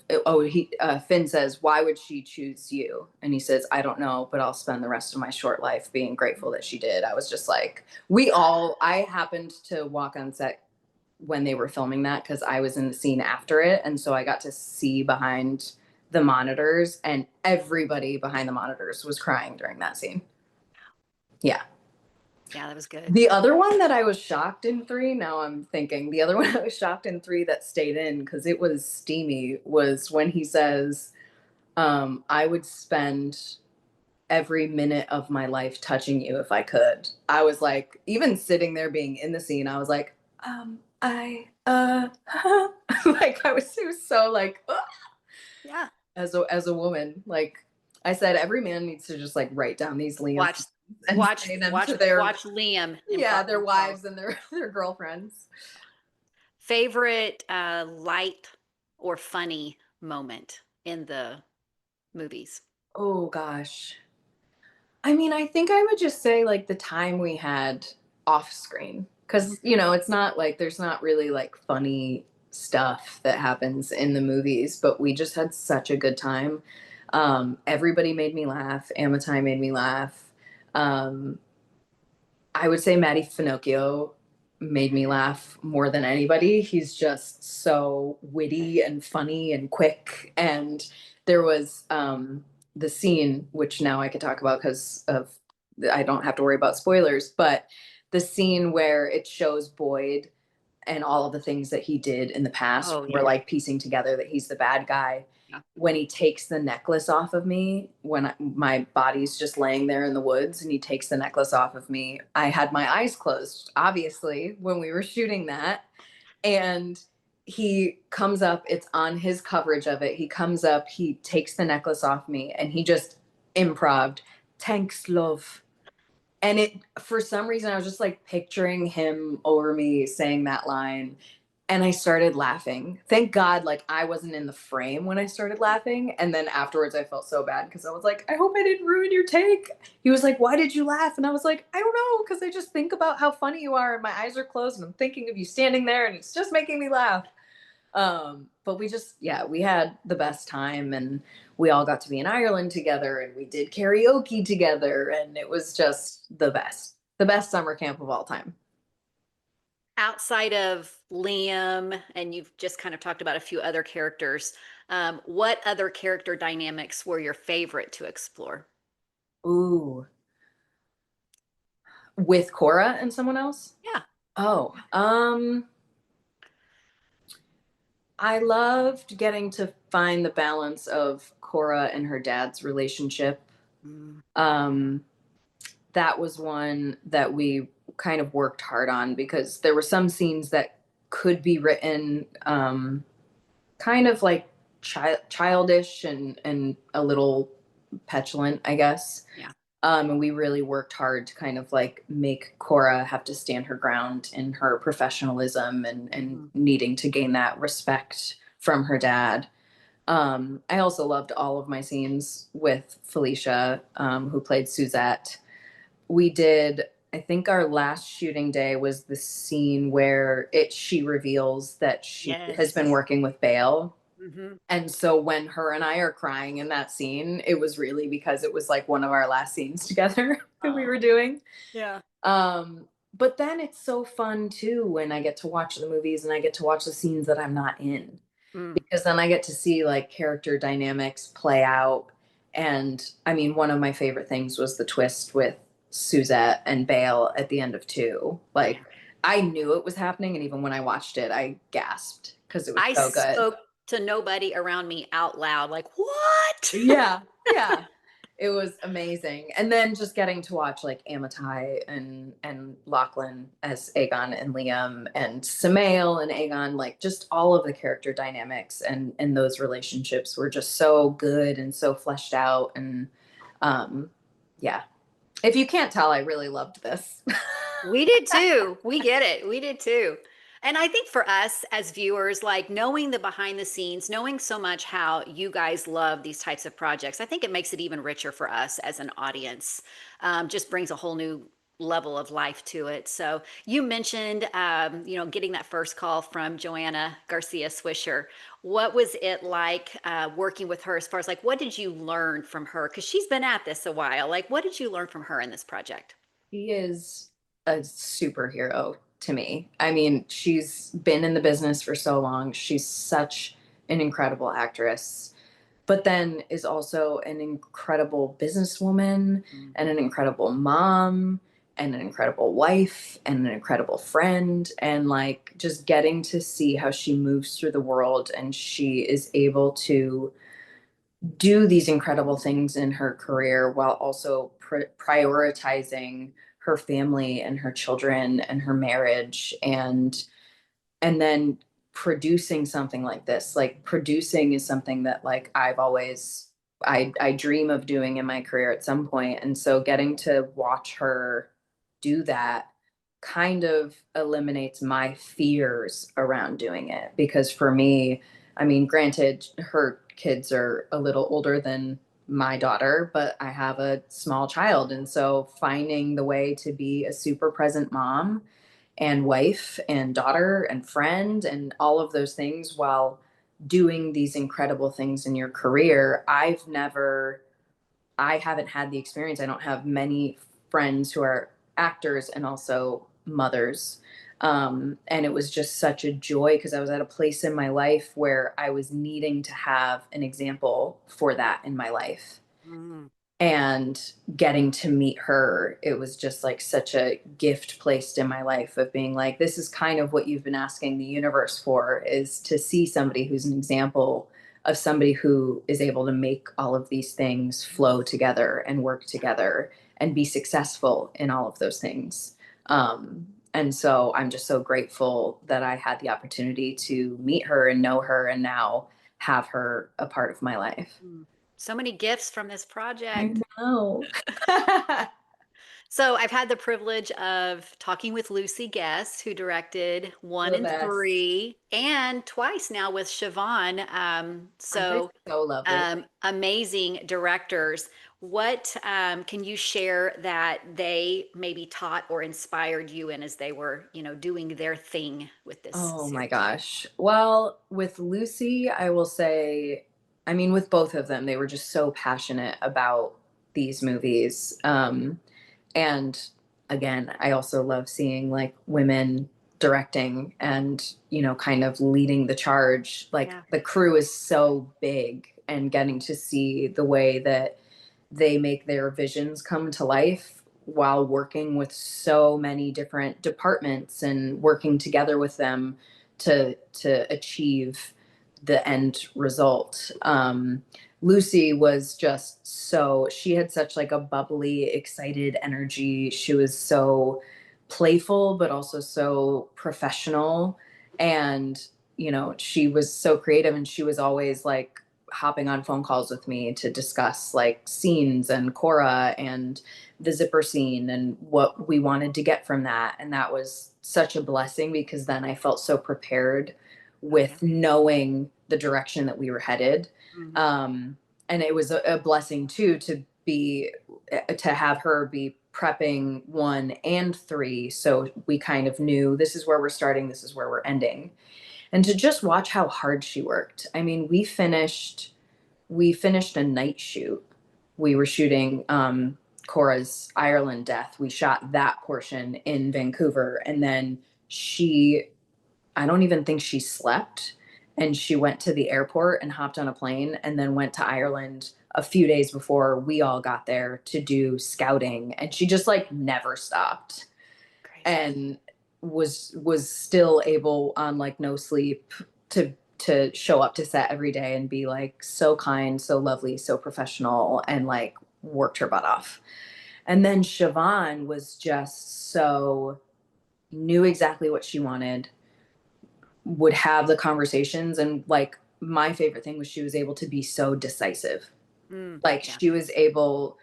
Speaker 1: Finn says, why would she choose you? And he says, I don't know, but I'll spend the rest of my short life being grateful that she did. I was just like, I happened to walk on set when they were filming that because I was in the scene after it. And so I got to see behind the monitors, and everybody behind the monitors was crying during that scene. Yeah.
Speaker 2: Yeah, that was good.
Speaker 1: The other one that I was shocked in 3, now I'm thinking, the other one I was shocked in 3 that stayed in because it was steamy was when he says, I would spend every minute of my life touching you if I could. I was like, even sitting there being in the scene, I was like, like it was so like, ugh,
Speaker 2: Yeah.
Speaker 1: as a woman, like I said, every man needs to just like write down these Liam
Speaker 2: Watch,
Speaker 1: and say them to their,
Speaker 2: watch Liam in
Speaker 1: yeah, their
Speaker 2: Providence Falls.
Speaker 1: wives and their girlfriends.
Speaker 2: Favorite light or funny moment in the movies?
Speaker 1: Oh gosh. I mean, I think I would just say like the time we had off screen cuz it's not like there's not really like funny stuff that happens in the movies, but we just had such a good time. Everybody made me laugh. Amatai made me laugh. Um, I would say Matty Finocchio made me laugh more than anybody. He's just so witty and funny and quick. And there was the scene, which now I could talk about because of I don't have to worry about spoilers, but the scene where it shows Boyd and all of the things that he did in the past,
Speaker 2: Oh
Speaker 1: we're
Speaker 2: yeah.
Speaker 1: like piecing together that he's the bad guy.
Speaker 2: Yeah.
Speaker 1: When he takes the necklace off of me, when my body's just laying there in the woods and he takes the necklace off of me, I had my eyes closed, obviously, when we were shooting that. And he comes up, it's on his coverage of it. He comes up, he takes the necklace off me, and he just improved, thanks, love. And it, for some reason, I was just like picturing him over me saying that line. And I started laughing. Thank God, like I wasn't in the frame when I started laughing. And then afterwards, I felt so bad because I was like, I hope I didn't ruin your take. He was like, why did you laugh? And I was like, I don't know, because I just think about how funny you are, and my eyes are closed, and I'm thinking of you standing there, and it's just making me laugh. But we just, yeah, we had the best time, and we all got to be in Ireland together, and we did karaoke together, and it was just the best summer camp of all time.
Speaker 2: Outside of Liam, and you've just kind of talked about a few other characters, what other character dynamics were your favorite to explore?
Speaker 1: Ooh, with Cora and someone else?
Speaker 2: Yeah.
Speaker 1: Oh, I loved getting to find the balance of Cora and her dad's relationship.
Speaker 2: Mm,
Speaker 1: Um, that was one that we kind of worked hard on because there were some scenes that could be written kind of like childish and a little petulant, I guess.
Speaker 2: yeah.
Speaker 1: And we really worked hard to kind of like make Cora have to stand her ground in her professionalism and
Speaker 2: Mhm.
Speaker 1: needing to gain that respect from her dad. I also loved all of my scenes with Felicia, who played Suzette. We did, I think our last shooting day was the scene where she reveals that she has been
Speaker 2: Yes.
Speaker 1: working with Bale.
Speaker 2: Hmm.
Speaker 1: And so when her and I are crying in that scene, it was really because it was like one of our last scenes together that we were
Speaker 2: Oh,
Speaker 1: doing.
Speaker 2: yeah.
Speaker 1: Um, but then it's so fun too when I get to watch the movies and I get to watch the scenes that I'm not in,
Speaker 2: Mm.
Speaker 1: because then I get to see like character dynamics play out. And I mean, one of my favorite things was the twist with Suzette and Bale at the end of two. Like, I knew it was happening, and even when I watched it, I gasped because it was
Speaker 2: I
Speaker 1: so good.
Speaker 2: spoke to nobody around me out loud, like, what?
Speaker 1: Yeah, yeah. It was amazing. And then just getting to watch like Amitai and Lachlan as Aegon and Liam, and Samael and Aegon, like just all of the character dynamics and those relationships were just so good and so fleshed out. And um yeah. If you can't tell, I really loved this.
Speaker 2: We did too. We get it. We did too. And I think for us as viewers, like knowing the behind the scenes, knowing so much how you guys love these types of projects, I think it makes it even richer for us as an audience. Just brings a whole new level of life to it. So you mentioned, getting that first call from Joanna Garcia Swisher. What was it like working with her as far as like, what did you learn from her? Because she's been at this a while. Like, what did you learn from her in this project?
Speaker 1: She is a superhero to me. I mean, she's been in the business for so long. She's such an incredible actress, but then is also an incredible businesswoman and an incredible mom and an incredible wife and an incredible friend. And like just getting to see how she moves through the world, and she is able to do these incredible things in her career while also prioritizing her family and her children and her marriage, and then producing something like this. Like, producing is something that like I've always, I dream of doing in my career at some point. And so getting to watch her do that kind of eliminates my fears around doing it, because for me, I mean, granted, her kids are a little older than my daughter, but I have a small child. And so finding the way to be a super present mom and wife and daughter and friend and all of those things while doing these incredible things in your career, I haven't had the experience. I don't have many friends who are actors and also mothers. And it was just such a joy because I was at a place in my life where I was needing to have an example for that in my life.
Speaker 2: Mm.
Speaker 1: And getting to meet her, it was just like such a gift placed in my life of being like, this is kind of what you've been asking the universe for, is to see somebody who's an example of somebody who is able to make all of these things flow together and work together and be successful in all of those things. And so I'm just so grateful that I had the opportunity to meet her and know her and now have her a part of my life.
Speaker 2: Mm. So many gifts from this
Speaker 1: I
Speaker 2: project.
Speaker 1: know.
Speaker 2: So I've had the privilege of talking with Lucie Guest, who directed one
Speaker 1: The
Speaker 2: and
Speaker 1: best.
Speaker 2: three, and twice now with Siobhan.
Speaker 1: Aren't they so lovely?
Speaker 2: Amazing directors. What can you share that they maybe taught or inspired you in as they were, doing their thing with this
Speaker 1: Oh my
Speaker 2: series?
Speaker 1: gosh. Well, with Lucy, I will say, I mean, with both of them, they were just so passionate about these movies. And again, I also love seeing like women directing and, kind of leading the charge. Like
Speaker 2: Yeah.
Speaker 1: the crew is so big, and getting to see the way that they make their visions come to life while working with so many different departments and working together with them to achieve the end result. Lucy was just so, she had such like a bubbly, excited energy. She was so playful, but also so professional. And, she was so creative, and she was always like hopping on phone calls with me to discuss like scenes and Cora and the zipper scene and what we wanted to get from that. And that was such a blessing, because then I felt so prepared
Speaker 2: Oh, yeah.
Speaker 1: with knowing the direction that we were headed.
Speaker 2: Mhm.
Speaker 1: And it was a blessing too to have her be prepping one and three, so we kind of knew this is where we're starting, this is where we're ending. and to just watch how hard she worked. I mean, we finished a night shoot. We were shooting Cora's Ireland death. We shot that portion in Vancouver, and then I don't even think she slept. And she went to the airport and hopped on a plane and then went to Ireland a few days before we all got there to do scouting. And she just like never stopped
Speaker 2: Crazy.
Speaker 1: and was still able on like no sleep to show up to set every day and be like so kind, so lovely, so professional, and like worked her butt off. And then Siobhan was just so knew exactly what she wanted, would have the conversations, and like my favorite thing was she was able to be so decisive. Like
Speaker 2: Yeah.
Speaker 1: she was able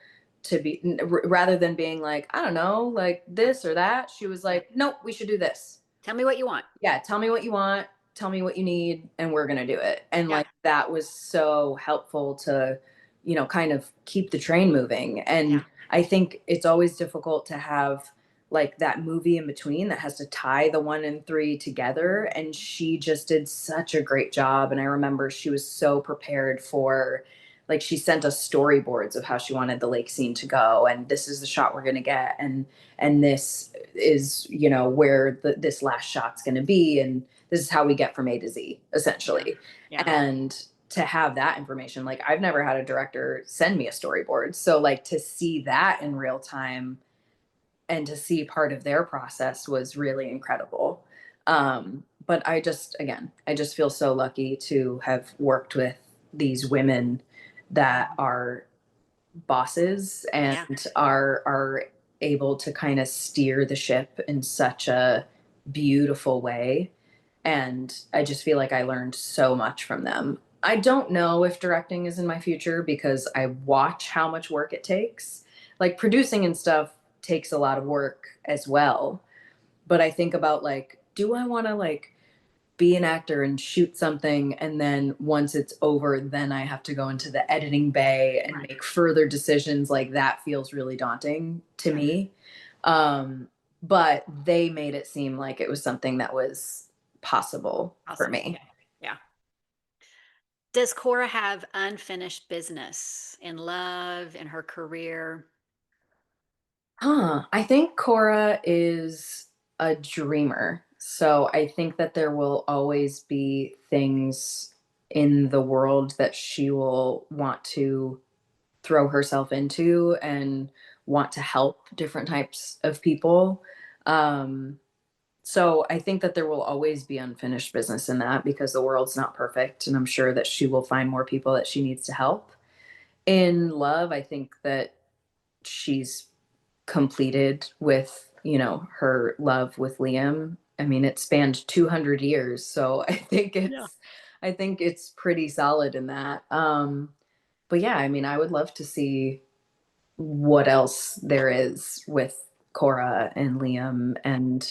Speaker 1: to be rather than being like, I don't know, like this or that, she was
Speaker 2: Yeah.
Speaker 1: like, nope, we should do this.
Speaker 2: Tell me what you want.
Speaker 1: Yeah, tell me what you want, tell me what you need, and we're going to do it. And
Speaker 2: Yeah.
Speaker 1: like that was so helpful to, kind of keep the train moving.
Speaker 2: Yeah.
Speaker 1: And I think it's always difficult to have like that movie in between that has to tie the 1 and 3 together. And she just did such a great job. And I remember she was so prepared for, like, she sent us storyboards of how she wanted the lake scene to go, and this is the shot we're going to get, and this is where this last shot's going to be, and this is how we get from A to Z
Speaker 2: Yeah.
Speaker 1: essentially.
Speaker 2: Yeah.
Speaker 1: And to have that information, like I've never had a director send me a storyboard, so like to see that in real time and to see part of their process was really incredible. But I just feel so lucky to have worked with these women that are bosses and
Speaker 2: Yeah.
Speaker 1: are able to kind of steer the ship in such a beautiful way. And I just feel like I learned so much from them. I don't know if directing is in my future because I watch how much work it takes. Like producing and stuff takes a lot of work as well. But I think about like, do I want to like be an actor and shoot something, and then once it's over then I have to go into the editing bay and
Speaker 2: Right.
Speaker 1: make further decisions? Like that feels really daunting to
Speaker 2: Yeah.
Speaker 1: me. um but they made it seem like it was something that was possible for
Speaker 2: Possible.
Speaker 1: me.
Speaker 2: Yeah. Does Cora have unfinished business in love, in her career?
Speaker 1: I think Cora is a dreamer, so I think that there will always be things in the world that she will want to throw herself into and want to help different types of people. Um, so I think that there will always be unfinished business in that because the world's not perfect. And I'm sure that she will find more people that she needs to help. In love, I think that she's completed with, her love with Liam. I mean, it spanned 200 years. So
Speaker 2: Yeah.
Speaker 1: I think it's pretty solid in that. But yeah, I mean, I would love to see what else there is with Cora and Liam. And,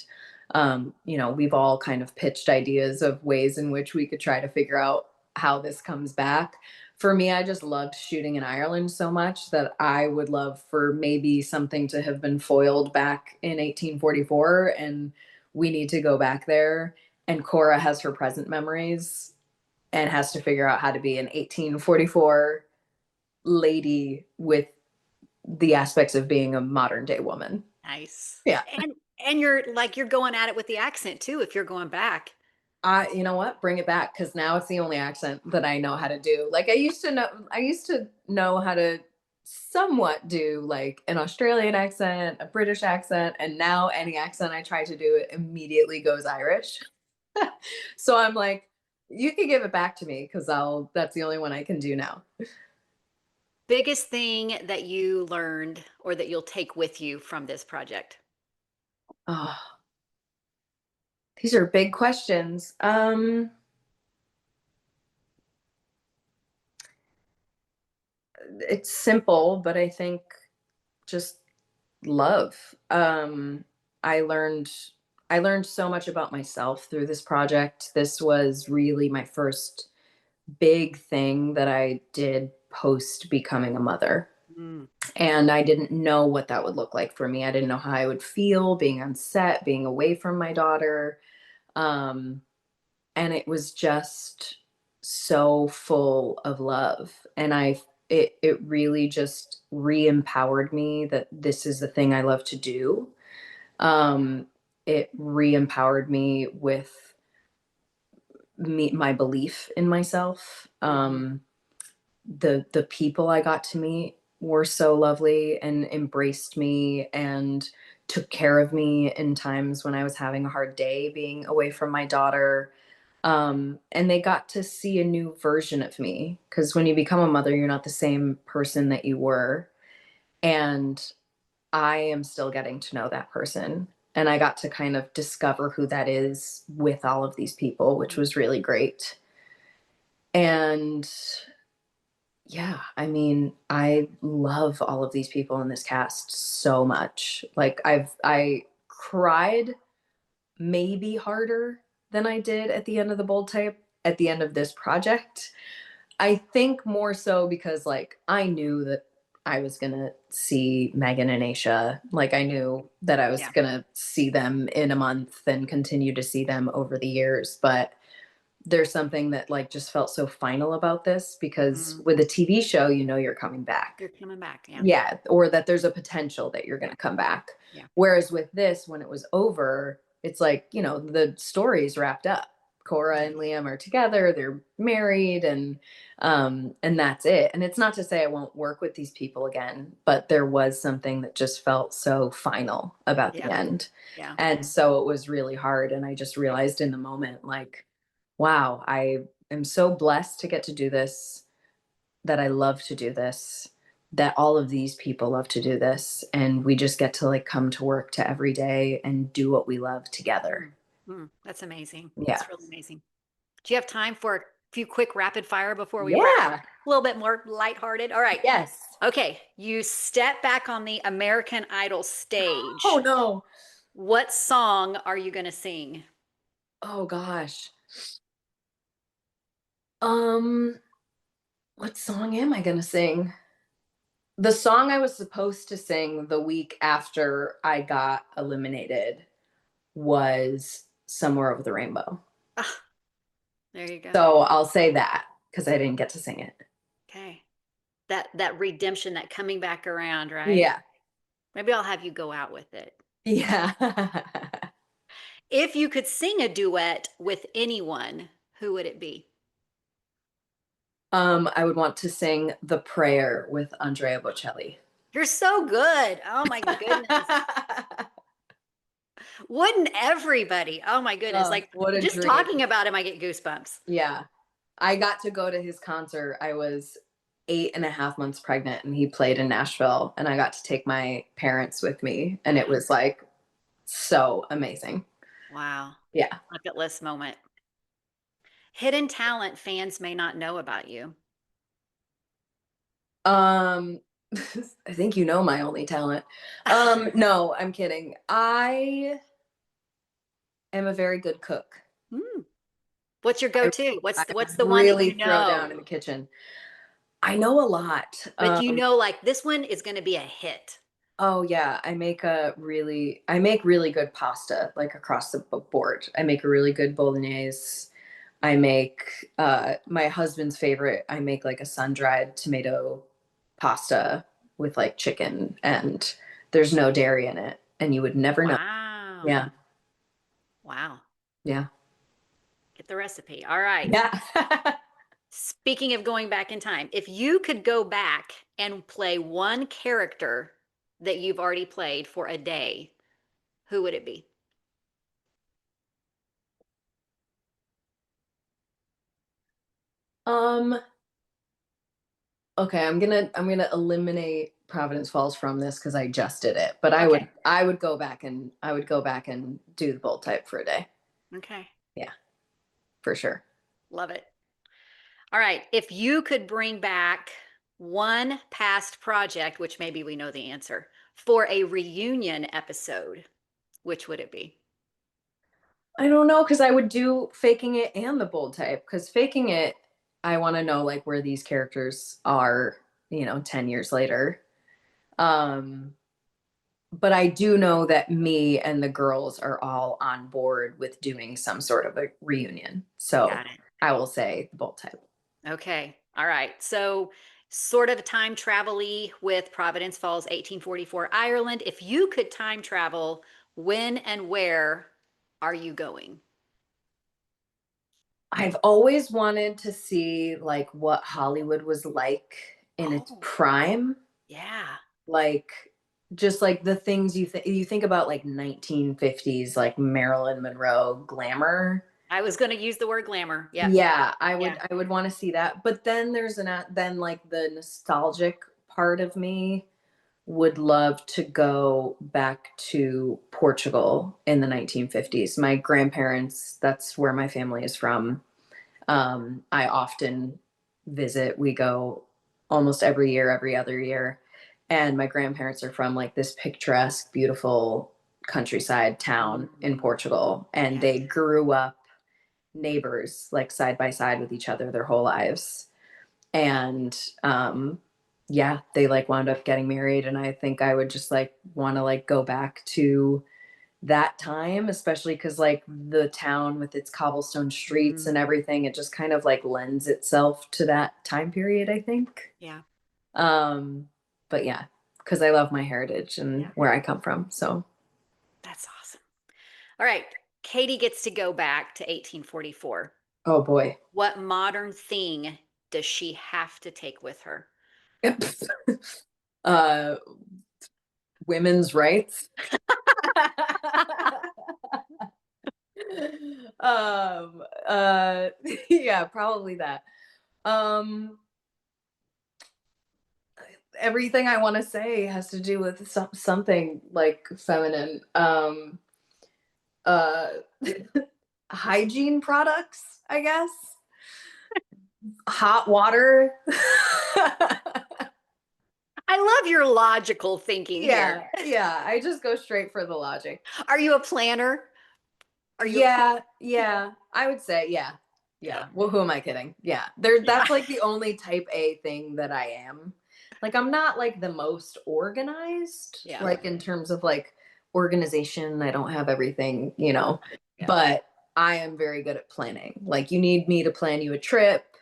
Speaker 1: we've all kind of pitched ideas of ways in which we could try to figure out how this comes back. For me, I just loved shooting in Ireland so much that I would love for maybe something to have been foiled back in 1844, and we need to go back there. And Cora has her present memories and has to figure out how to be an 1844 lady with the aspects of being a modern day woman.
Speaker 2: Nice.
Speaker 1: Yeah.
Speaker 2: And you're going at it with the accent too if you're going back.
Speaker 1: You know what? Bring it back because now it's the only accent that I know how to do. Like I used to know how to somewhat do like an Australian accent, a British accent, and now any accent I try to do it immediately goes Irish. So I'm like, you can give it back to me because that's the only one I can do now.
Speaker 2: Biggest thing that you learned or that you'll take with you from this project?
Speaker 1: Oh, these are big questions. It's simple, but I think just love. I learned I learned so much about myself through this project. This was really my first big thing that I did post becoming a mother.
Speaker 2: Mm.
Speaker 1: And I didn't know what that would look like for me. I didn't know how I would feel being on set, being away from my daughter. Um, and it was just so full of love. And it really just re-empowered me that this is the thing I love to do. It re-empowered me with my belief in myself. The people I got to meet were so lovely and embraced me and took care of me in times when I was having a hard day being away from my daughter. And they got to see a new version of me, because when you become a mother, you're not the same person that you were. And I am still getting to know that person. And I got to kind of discover who that is with all of these people, which was really great. And yeah, I mean, I love all of these people in this cast so much. Like I cried maybe harder than I did at the end of the Bold Type at the end of this project. I think more so because like I knew that I was gonna see Megan and Aisha. Like I knew that I was gonna see them in a month and continue to see them over the years. But there's something that like just felt so final about this, because with a TV show, you know you're coming back.
Speaker 2: You're coming back, yeah.
Speaker 1: Yeah, or that there's a potential that you're gonna come back.
Speaker 2: Yeah.
Speaker 1: Whereas with this, when it was over, it's like, you know, the story's wrapped up. Cora and Liam are together, they're married, and that's it. And it's not to say I won't work with these people again, but there was something that just felt so final about the end.
Speaker 2: Yeah.
Speaker 1: And so it was really hard. And I just realized in the moment, like, wow, I am so blessed to get to do this, that I love to do this, that all of these people love to do this. And we just get to like come to work to every day and do what we love together.
Speaker 2: That's amazing.
Speaker 1: Yeah.
Speaker 2: That's really amazing. Do you have time for a few quick rapid fire before we
Speaker 1: Yeah.
Speaker 2: wrap? A little bit more lighthearted. All right.
Speaker 1: Yes.
Speaker 2: Okay. You step back on the American Idol stage.
Speaker 1: Oh no.
Speaker 2: What song are you going to sing?
Speaker 1: Oh gosh. What song am I gonna sing? The song I was supposed to sing the week after I got eliminated was Somewhere Over the Rainbow.
Speaker 2: There you go.
Speaker 1: So I'll say that because I didn't get to sing it.
Speaker 2: Okay. That redemption, that coming back around, right?
Speaker 1: Yeah.
Speaker 2: Maybe I'll have you go out with it.
Speaker 1: Yeah.
Speaker 2: If you could sing a duet with anyone, who would it be?
Speaker 1: I would want to sing The Prayer with Andrea Bocelli.
Speaker 2: You're so good. Oh my goodness. Wouldn't everybody? Oh my goodness. Like
Speaker 1: what a
Speaker 2: just
Speaker 1: dream.
Speaker 2: talking about him, I get goosebumps.
Speaker 1: Yeah. I got to go to his concert. I was 8.5 months pregnant and he played in Nashville, and I got to take my parents with me, and it was like so amazing.
Speaker 2: Wow.
Speaker 1: Yeah.
Speaker 2: Bucket list moment. Hidden talent fans may not know about you.
Speaker 1: I think you know my only talent. No, I'm kidding. I am a very good cook.
Speaker 2: What's your go-to? What's the one that
Speaker 1: really
Speaker 2: you know?
Speaker 1: Throw down in the kitchen. I know a lot.
Speaker 2: But you know, like this one is going to be a hit.
Speaker 1: Oh yeah, I make really good pasta, like across the board. I make a really good bolognese. I make my husband's favorite. I make like a sun-dried tomato pasta with like chicken, and there's no dairy in it, and you would never know.
Speaker 2: Wow.
Speaker 1: Yeah.
Speaker 2: Wow.
Speaker 1: Yeah.
Speaker 2: Get the recipe. All right.
Speaker 1: Yeah.
Speaker 2: Speaking of going back in time, if you could go back and play one character that you've already played for a day, who would it be?
Speaker 1: Okay, I'm gonna eliminate Providence Falls from this because I just did it. But
Speaker 2: Okay.
Speaker 1: I would go back and do the Bold Type for a day.
Speaker 2: Okay.
Speaker 1: Yeah, for sure.
Speaker 2: Love it. All right. If you could bring back one past project, which maybe we know the answer, for a reunion episode, which would it be?
Speaker 1: I don't know, because I would do Faking It and the Bold Type, because Faking It, I want to know like where these characters are, 10 years later. but I do know that me and the girls are all on board with doing some sort of a reunion. So
Speaker 2: Got it.
Speaker 1: I will say the bold type.
Speaker 2: Okay. All right. So, sort of time travel-y with Providence Falls, 1844, Ireland. If you could time travel, when and where are you going?
Speaker 1: I've always wanted to see like what Hollywood was like in its
Speaker 2: Oh,
Speaker 1: prime.
Speaker 2: yeah.
Speaker 1: Like just like the things you think about like 1950s like Marilyn Monroe glamour.
Speaker 2: I was going to use the word glamour. Yep.
Speaker 1: Yeah, I
Speaker 2: Yeah.
Speaker 1: would I would want to see that. But then there's then like the nostalgic part of me would love to go back to Portugal in the 1950s. My grandparents, that's where my family is from. I often visit. We go almost every year, every other year. And my grandparents are from like this picturesque, beautiful countryside town in
Speaker 2: Mm,
Speaker 1: Portugal. And
Speaker 2: yeah.
Speaker 1: they grew up neighbors, like side by side with each other their whole lives. And yeah, they like wound up getting married. And I think I would just like want to like go back to that time, especially because like the town with its cobblestone streets
Speaker 2: Mm,
Speaker 1: and everything, it just kind of like lends itself to that time period, I think.
Speaker 2: yeah.
Speaker 1: Um, but yeah, because I love my heritage and
Speaker 2: Yeah.
Speaker 1: where I come from. So,
Speaker 2: That's awesome. All right. Katie gets to go back to 1844.
Speaker 1: oh boy.
Speaker 2: What modern thing does she have to take with her?
Speaker 1: uh, women's rights. um, uh, yeah, probably that. Um, Everything I want to say has to do with something like feminine. Uh, Hygiene products, I guess. Hot water.
Speaker 2: I love your logical thinking here.
Speaker 1: Yeah, yeah. I just go straight for the logic.
Speaker 2: Are you a planner? Are you a
Speaker 1: Yeah, yeah. I would say, yeah,
Speaker 2: yeah.
Speaker 1: yeah. Well, who am I kidding? Yeah, there.
Speaker 2: Yeah.
Speaker 1: That's like the only type A thing that I am. Like, I'm not like the most organized,
Speaker 2: Yeah.
Speaker 1: like in terms of like organization. I don't have everything, you know,
Speaker 2: Yeah.
Speaker 1: but I am very good at planning. Like, you need me to plan you a trip,
Speaker 2: Yeah.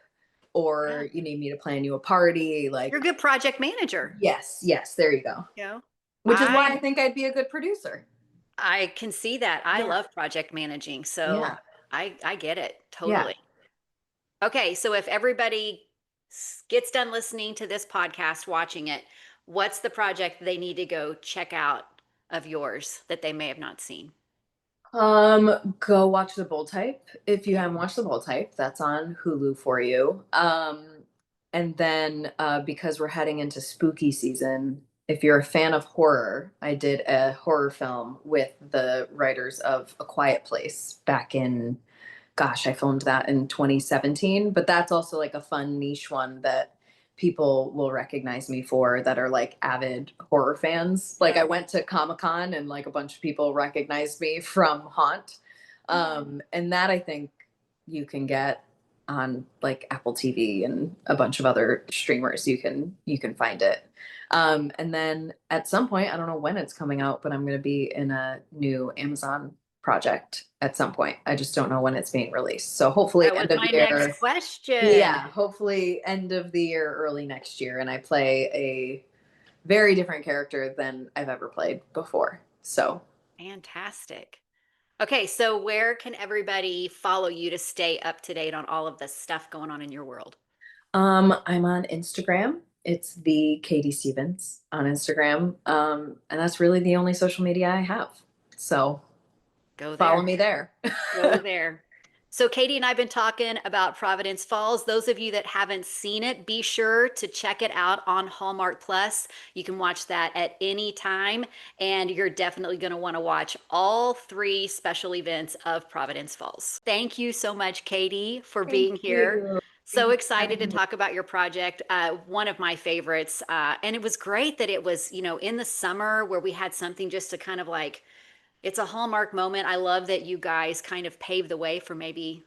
Speaker 1: or you need me to plan you a party.
Speaker 2: You're a
Speaker 1: Like,
Speaker 2: good project manager.
Speaker 1: yes, yes. There you go.
Speaker 2: You know,
Speaker 1: Which is why I
Speaker 2: I
Speaker 1: think I'd be a good producer.
Speaker 2: I can see that. I
Speaker 1: Yeah,
Speaker 2: love project managing, so
Speaker 1: yeah,
Speaker 2: I get it
Speaker 1: yeah.
Speaker 2: totally. Okay, so if everybody gets done listening to this podcast, watching it, what's the project they need to go check out of yours that they may have not seen?
Speaker 1: Go watch The Bold Type. If you
Speaker 2: Okay.
Speaker 1: haven't watched The Bold Type, that's on Hulu for you. And then because we're heading into spooky season, if you're a fan of horror, I did a horror film with the writers of A Quiet Place back in, gosh, I filmed that in 2017, but that's also like a fun niche one that people will recognize me for that are like avid horror fans. Like,
Speaker 2: Yeah.
Speaker 1: I went to Comic-Con and like a bunch of people recognized me from Haunt. And that I think you can get on like Apple TV and a bunch of other streamers. You can find it. And then at some point, I don't know when it's coming out, but I'm going to be in a new Amazon project at some point. I just don't know when it's being released. So hopefully
Speaker 2: That was
Speaker 1: end of
Speaker 2: my next
Speaker 1: year.
Speaker 2: question.
Speaker 1: Yeah, hopefully end of the year, early next year. And I play a very different character than I've ever played before. So
Speaker 2: Fantastic. Okay, so where can everybody follow you to stay up to date on all of the stuff going on in your world?
Speaker 1: I'm on Instagram. It's the Katie Stevens on Instagram. And that's really the only social media I have. So
Speaker 2: Go
Speaker 1: follow
Speaker 2: there.
Speaker 1: me there.
Speaker 2: Go there. So, Katie and I have been talking about Providence Falls. Those of you that haven't seen it, be sure to check it out on Hallmark Plus. You can watch that at any time, and you're definitely going to want to watch all three special events of Providence Falls. Thank you so much, Katie, for
Speaker 1: Thank
Speaker 2: being here.
Speaker 1: you. Thank
Speaker 2: So
Speaker 1: you for
Speaker 2: excited to
Speaker 1: having me.
Speaker 2: talk about your project. One of my favorites. And it was great that it was, in the summer where we had something just to kind of like, it's a Hallmark moment. I love that you guys kind of paved the way for maybe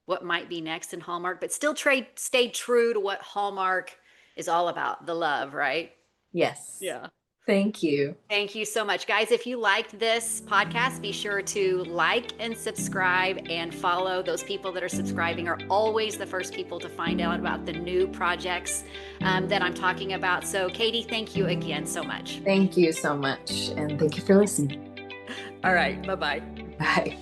Speaker 2: what might be next in Hallmark, but still stay true to what Hallmark is all about, the love, right?
Speaker 1: Yes.
Speaker 2: Yeah.
Speaker 1: Thank you.
Speaker 2: Thank you so much. Guys, if you liked this podcast, be sure to like and subscribe and follow. Those people that are subscribing are always the first people to find out about the new projects that I'm talking about. So, Katie, thank you again so much.
Speaker 1: Thank you so much. And thank you for listening.
Speaker 2: All right. Bye-bye.
Speaker 1: Bye.